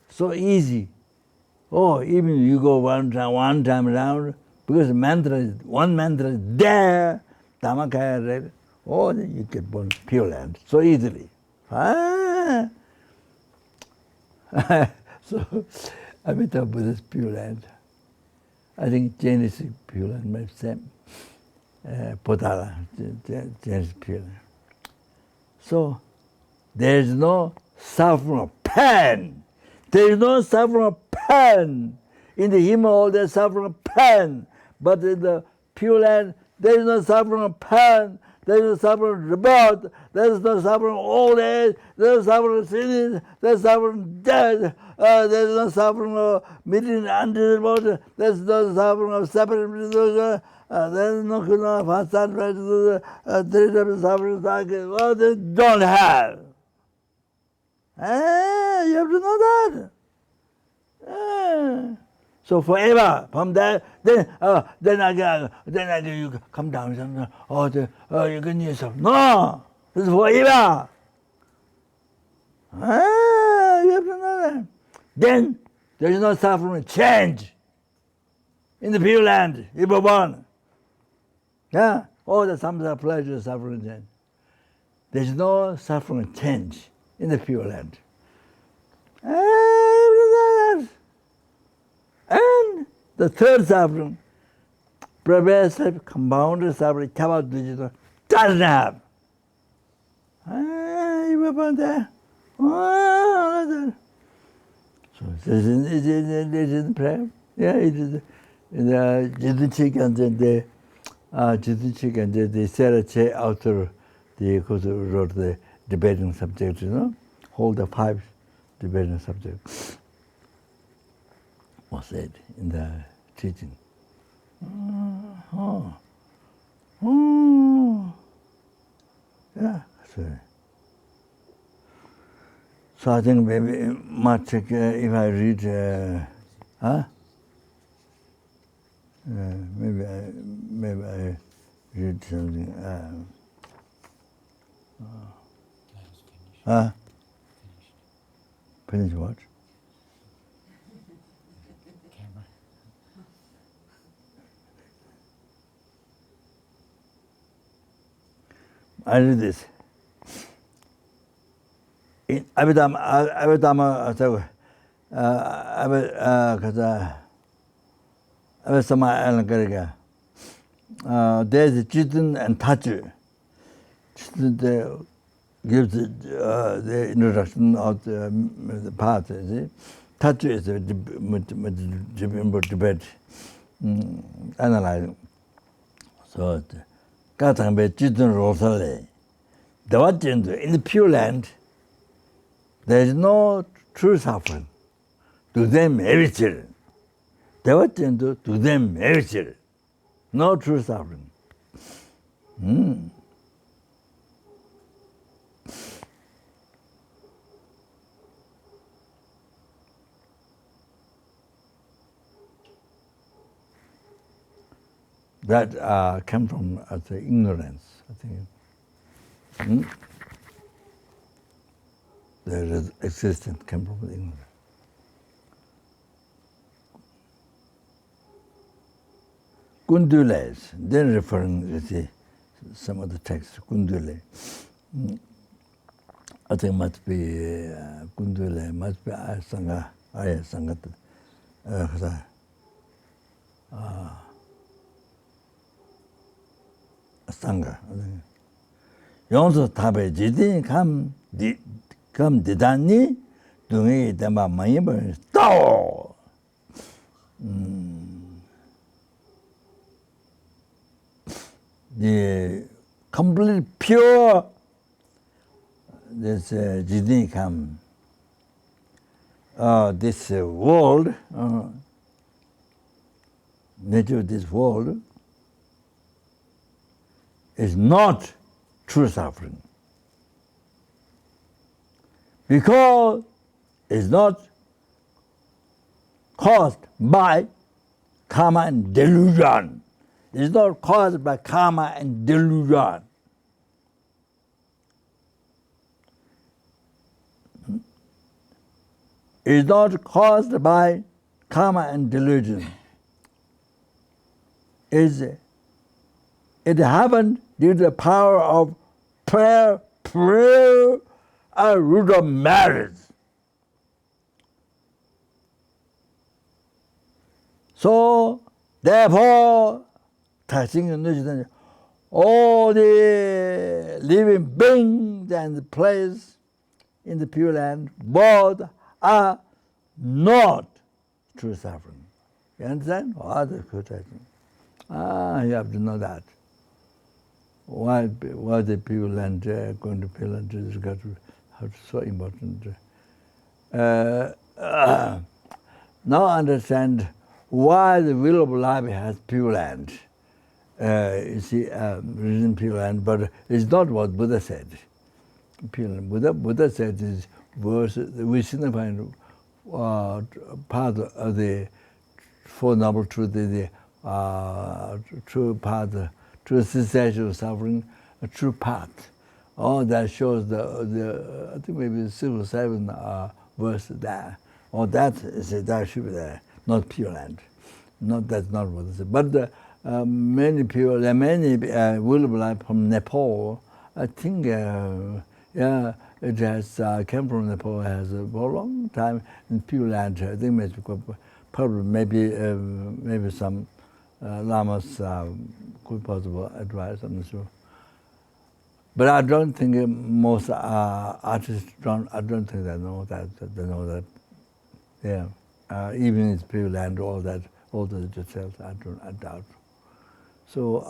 so easy. Even you go one time around, because one mantra is there, Dhammakaya, then you get born Pure Land so easily. So I met up with this Pure Land. I think Jainist Pure Land, maybe same. Potala, Jainist Pure Land. So there is no suffering of pain. There is no suffering of pain. In the Himalaya, there is suffering of pain. But in the Pure Land, there is no suffering of pain. There is no suffering of rebirth. There is no suffering of old age. There is no suffering of sin. There is suffering of death. There is no suffering of meeting under the water. There is no suffering of separation. There is no fasad. There is no suffering. They don't have. You have to know that. So forever, from there, then again you come down. You can yourself. No, this is forever. You have to know that. Then there is no suffering change in the Pure Land. You were born. Yeah, all the samsara pleasure, suffering change. There is no suffering change in the Pure Land. And the third suffering, pervasive, compounded suffering, doesn't have. You were born there. So this is the prayer. Yeah, it is. The Jidinchik and the Sarah Che author, who wrote the debating subject, hold the 5 debating subjects, was said in the teaching. Yeah, so I think maybe much if I read, maybe I read something. Finish what? Camera. I read this. In Abhidhamma, there's Chitin and Tachi. Chitin gives the introduction of the path. Tachi is a debate, analyzing. So, Katangbe Chitin Rosale. In the Pure Land, there is no true suffering. To them, every children. To them, every children. No true suffering. That came from ignorance, I think. The existence came from ignorance. Kundules, then referring to some of the text, Kundule. I think must be Kundule, must be Sangha, Sangat. Sangha. Yonso tabe jidin kam didani dungi damba mayimba to. The complete pure this jidin kam this world nature of this world is not true suffering. Because it's not caused by karma and delusion. It's not caused by karma and delusion. It's not caused by karma and delusion. It happened due to the power of prayer, a root of marriage. So, therefore, all the living beings and the place in the Pure Land, both are not true suffering. You understand? Other quotation. You have to know that. Why the Pure Land going to Pure Land is so important. Now understand why the will of life has Pure Land. You see, reason Pure Land, but it's not what Buddha said. Pure Land. Buddha said is verse, we signify part of the Four Noble Truths, the true path, true cessation of suffering, a true path. All that shows the I think maybe 7 verse there. All that should be there, not Pure Land. That's not what it is. But many people, many Wilbur from Nepal, I think, it has came from Nepal, has for a long time in Pure Land. I think maybe some lamas could possible advice. I'm not sure. But I don't think most artists I don't think they know that. Yeah, even in Pure Land, all the details, I doubt. So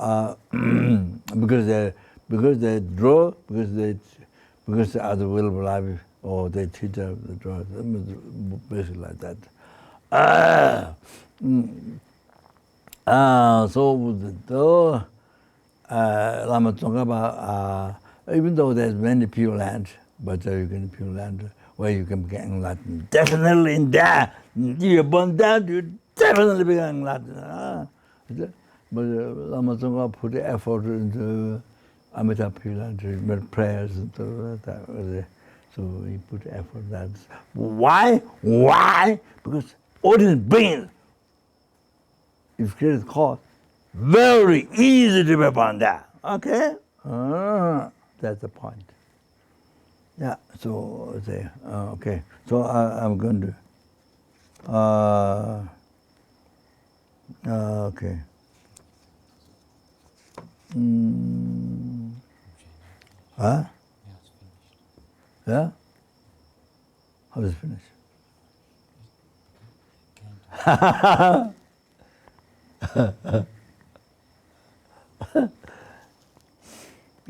because they draw, because they are the will of life, or they teach the draw, basically like that. So the Lama talking about even though there's many Pure Land, but you can Pure Land where you can get enlightened. Definitely in there, you're born there, you definitely become enlightened. But Lama Tsongkhapa put the effort into Amitabha Pure Land, made prayers and stuff like that. So he put effort. That's why? Why? Because ordinary brain, if created cause, very easy to be born there. Okay? That's the point. Yeah, so there. Okay. So I'm going to. Okay. Huh? Yeah? How is it finished?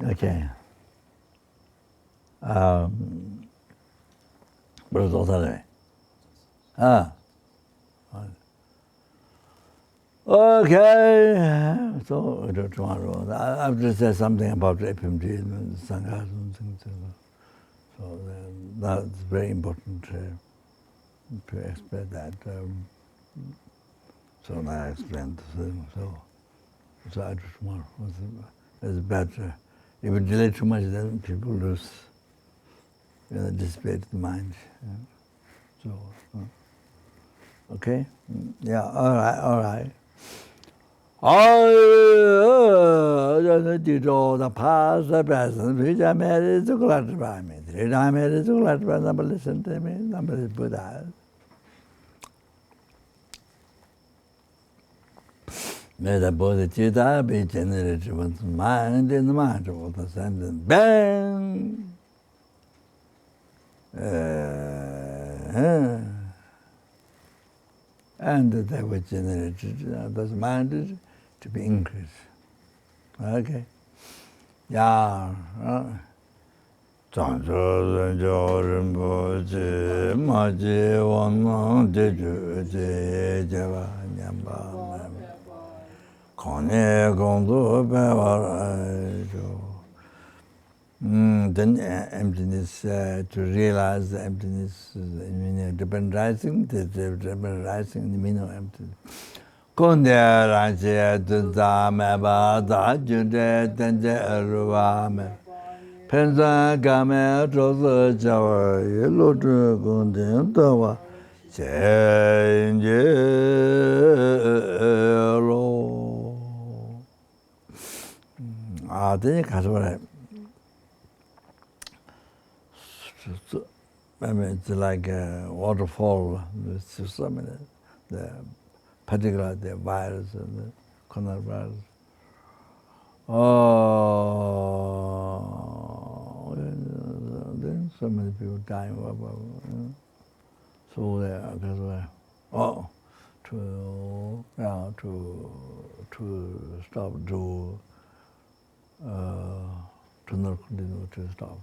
Okay. But it's also there. Okay. So tomorrow, I've just said something about FPMT and Sanghas and things. So that's very important to explain that. So now I explained. So I do tomorrow. It's better. If you delay too much, then people lose, dissipate the mind. So, okay? Yeah, all right. The past, the present, future, marriage, the glad by me. 3 times marriage, the glad by number listen to me, number is Buddha. May the Bodhicitta be generated with mind in the mind of the sentence. Bang! And that was generated, those mind to be increased. Okay? Yeah. Rinpoche, Maji, Wana, Jeju, Jeva, Nyamba, Kone, Gondo, Bewa, then emptiness, to realize the emptiness, depend rising, the depend rising in the meaning of emptiness. Konde Raja, Dama, Bada, Jude, Denge, Ruame. Pensa Game, Trosa, Java, Yellow Dragon, Tawa, Change. Then you can't worry. I mean, it's like a waterfall. It's so many, particularly the virus and the coronavirus. Then so many people dying. So to stop, to not continue to stop.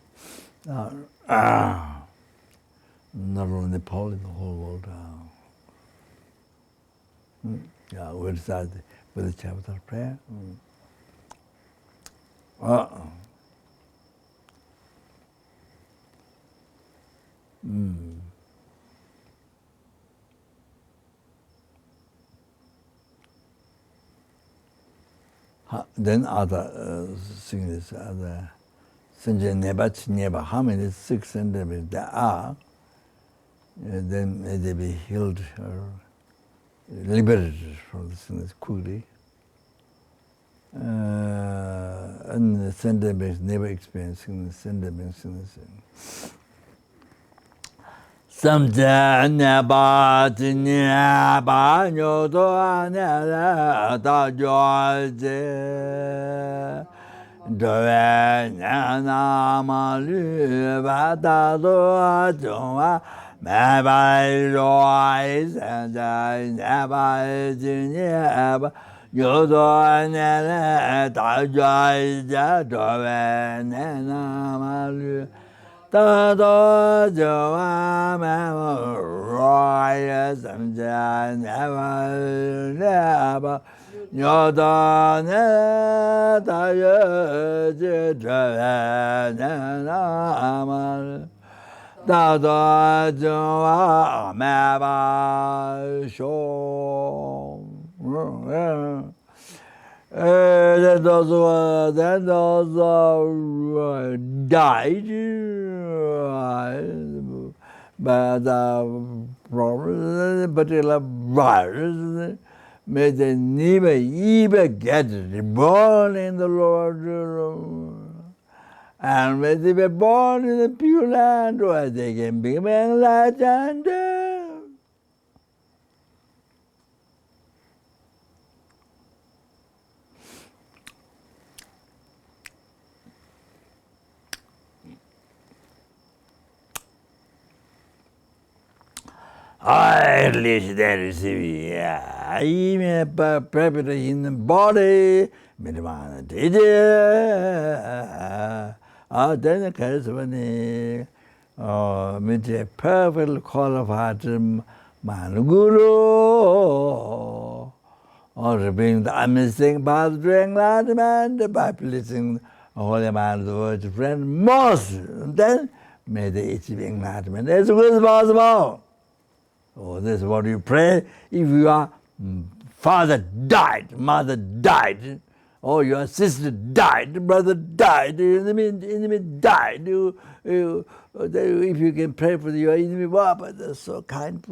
Not only Nepal, in the whole world. Yeah, we'll start with the chapter of prayer. Then other things, other how many 6 centimeters there are, then may they be healed or liberated from the sickness quickly. And the centimeters never experiencing the centimeters. Samja neba neba nyoto nela da joje doe na malu ba da do joa ma ba roi samja neba neba nyoto nela da joje doe na malu da do joa ma roi samja neba neba nyoda ne da ye je na ma da da joa ma ba sho those died by the particular virus. May they never even get reborn in the Lord, and may they be born in the pure land where they can be enlightened. At least they receive even prepared in the body, then the case when with a perfect qualified man guru or being the amazing by doing that man by pleasing the holy man the word friend most, then may they achieve enlightenment as good as possible. Oh, this is what you pray. If your father died, mother died, or your sister died, brother died, enemy died, if you can pray for your enemy, wow, but that's so kind.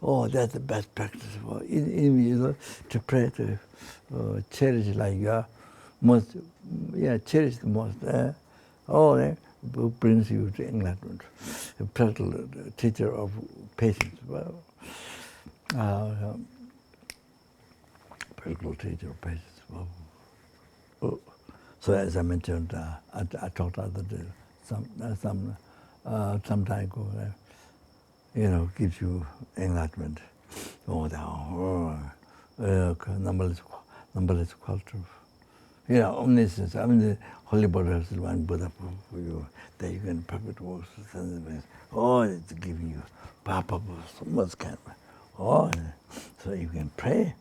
Oh, that's the best practice for enemy, to pray, to cherish like your most, cherish the most. Who brings you to enlightenment? A practical teacher of patience. Well, practical teacher of patience. Well, so as I mentioned, I talked other day, some time ago, gives you enlightenment. Numberless culture. Omniscience. I mean, the Holy Buddha has one Buddha for you, that you can perfect works. It's giving you so much kind of. So you can pray.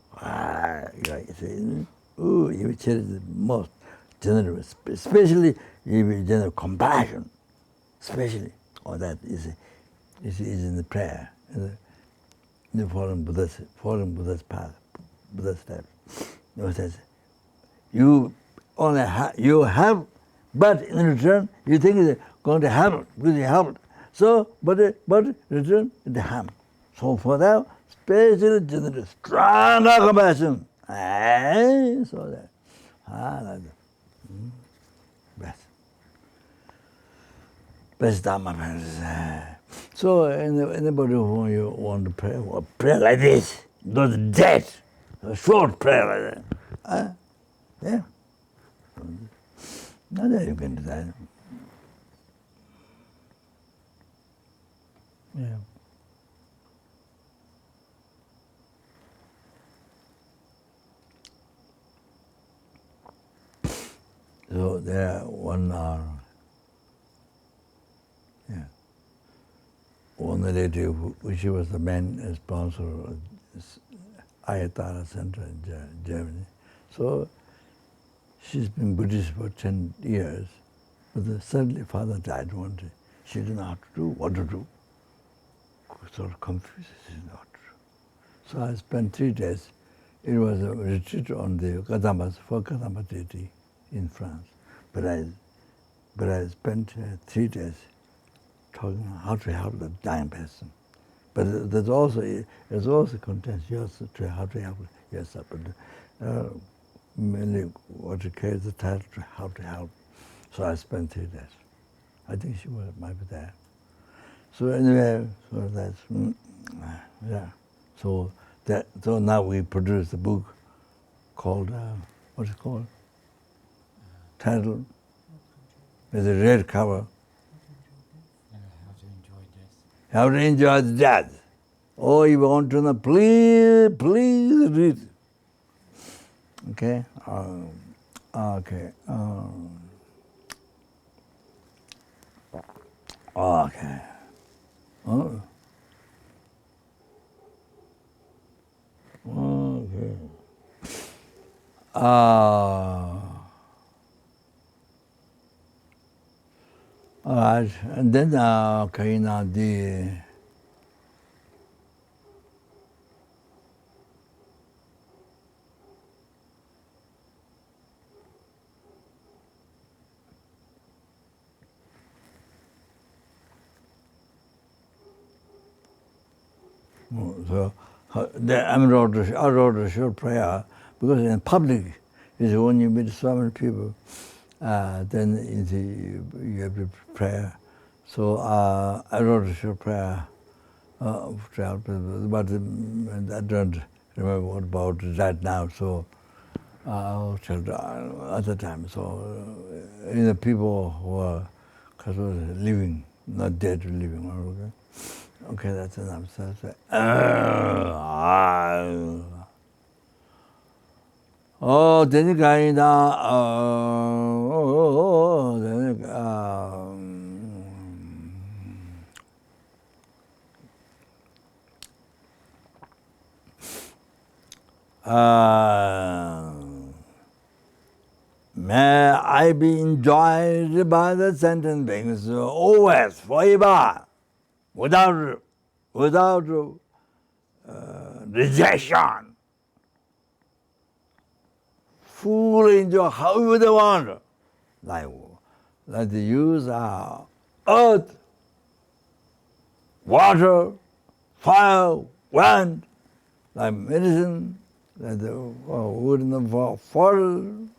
You cherish the most generous, especially you generous compassion, especially. That is in the prayer, in the following Buddha's path, Buddha's steps. It says, you only you help, but in return you think it's going to help because you help. So, but return the harm. So for that, special generous, strong compassion. So that, like that. Best Dharma practice. So anybody who you want to pray, pray like this. Not dead. A short prayer like that. Yeah. Now that you can do that. Yeah. So there 1 hour. Yeah. One relative, which was the main sponsor of Ayatara Center in Germany. So she's been Buddhist for 10 years, but suddenly father died one day. She didn't know how to do, what to do. Sort of confused, she didn't know what to do. So I spent 3 days It was a retreat on the Kadamas, for Kadama deity in France. But I spent 3 days talking how to help the dying person. But there's also contains yours to how to help yourself. But mainly what carries the title to how to help. So I spent 3 days. I think she might be there. So anyway, so that's yeah. So now we produce a book called what's it called? Title with a red cover. How to enjoy this. How to enjoy the death. Oh, you want to know? Please read. Okay. Okay. Okay. Oh. Okay. All right. And then okay, now the so I wrote a short prayer because in public is when you meet so many people, then you have to prayer. So I wrote a short prayer to help people, but I don't remember what about that now. So I'll tell other time. So people who are living, not dead, living. Okay. Okay, that's enough. So, 되니까 되니까 may I be enjoyed by the sentient beings always, forever, without rejection. Fully enjoy however they want. Like they use earth, water, fire, wind, like medicine, like the wood in the forest.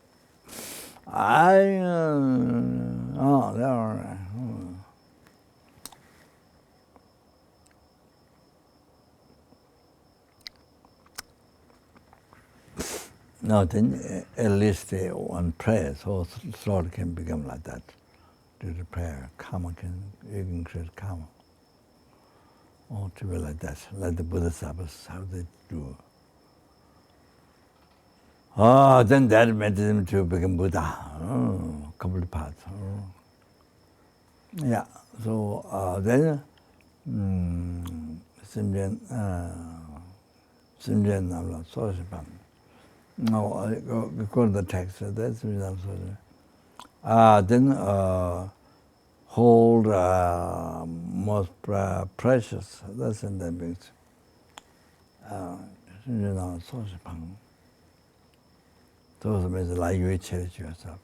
No, then at least one prayer, so thought can become like that. Do the prayer, karma you can create karma. Or to be like that, like the Bodhisattvas, how they do. Oh, then that made them to become Buddha. Complete path. Yeah, so then Simjen Namla Soshipan. No, I go to the text, that's Simjen then hold most precious, that's in the books. Simjen Namla Soshipan. Those means like you cherish yourself.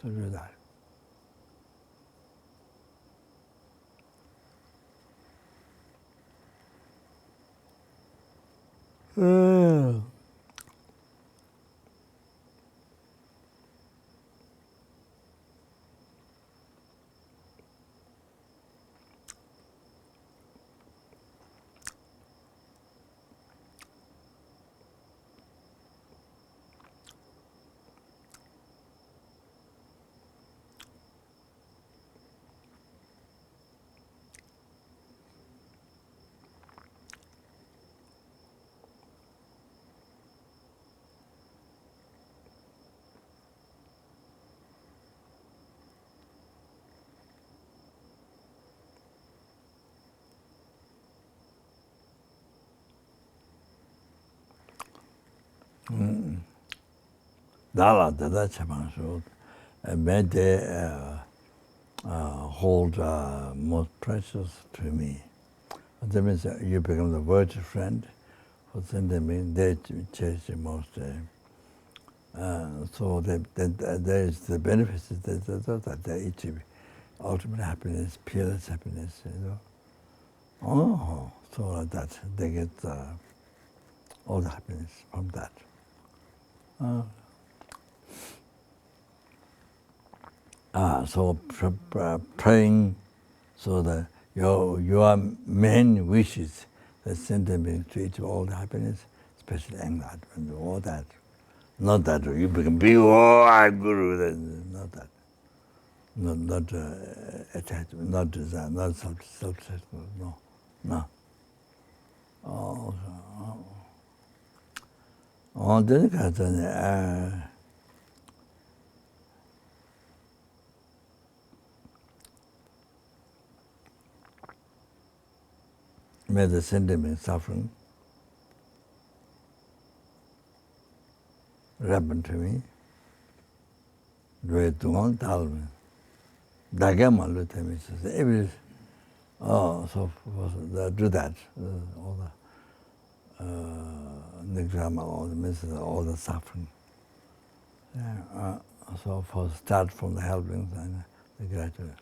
So do that. Dala Dada Chaman may they hold most precious to me. That means you become the virtual friend for sentiment, they cherish the most. So there is the benefits that they achieve ultimate happiness, peerless happiness, you know. Oh, so like that they get all the happiness from that. So praying so that your main wishes that send them to achieve all the happiness, especially enlightenment, all that. Not that you become big, guru, not that. Not attachment, not desire, not self-satisfaction, no, no. Then may the sentiment suffering happen to me. Do don't tell me. Dagama look at me says every do that. All the drama, all the misses, all the suffering. So for start from the helpings and the gratitude.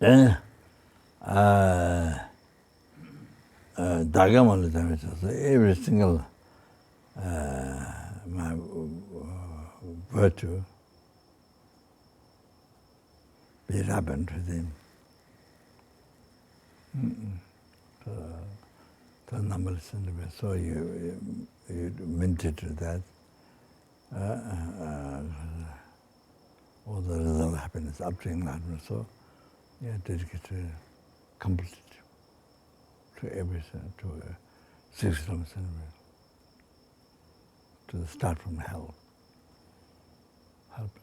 Then Dagama says every single my virtue be happened within. The number so you minted to that. All the result happiness up to enlightenment. So yeah, dedicate to complete to everything, to system to the start from hell. Help.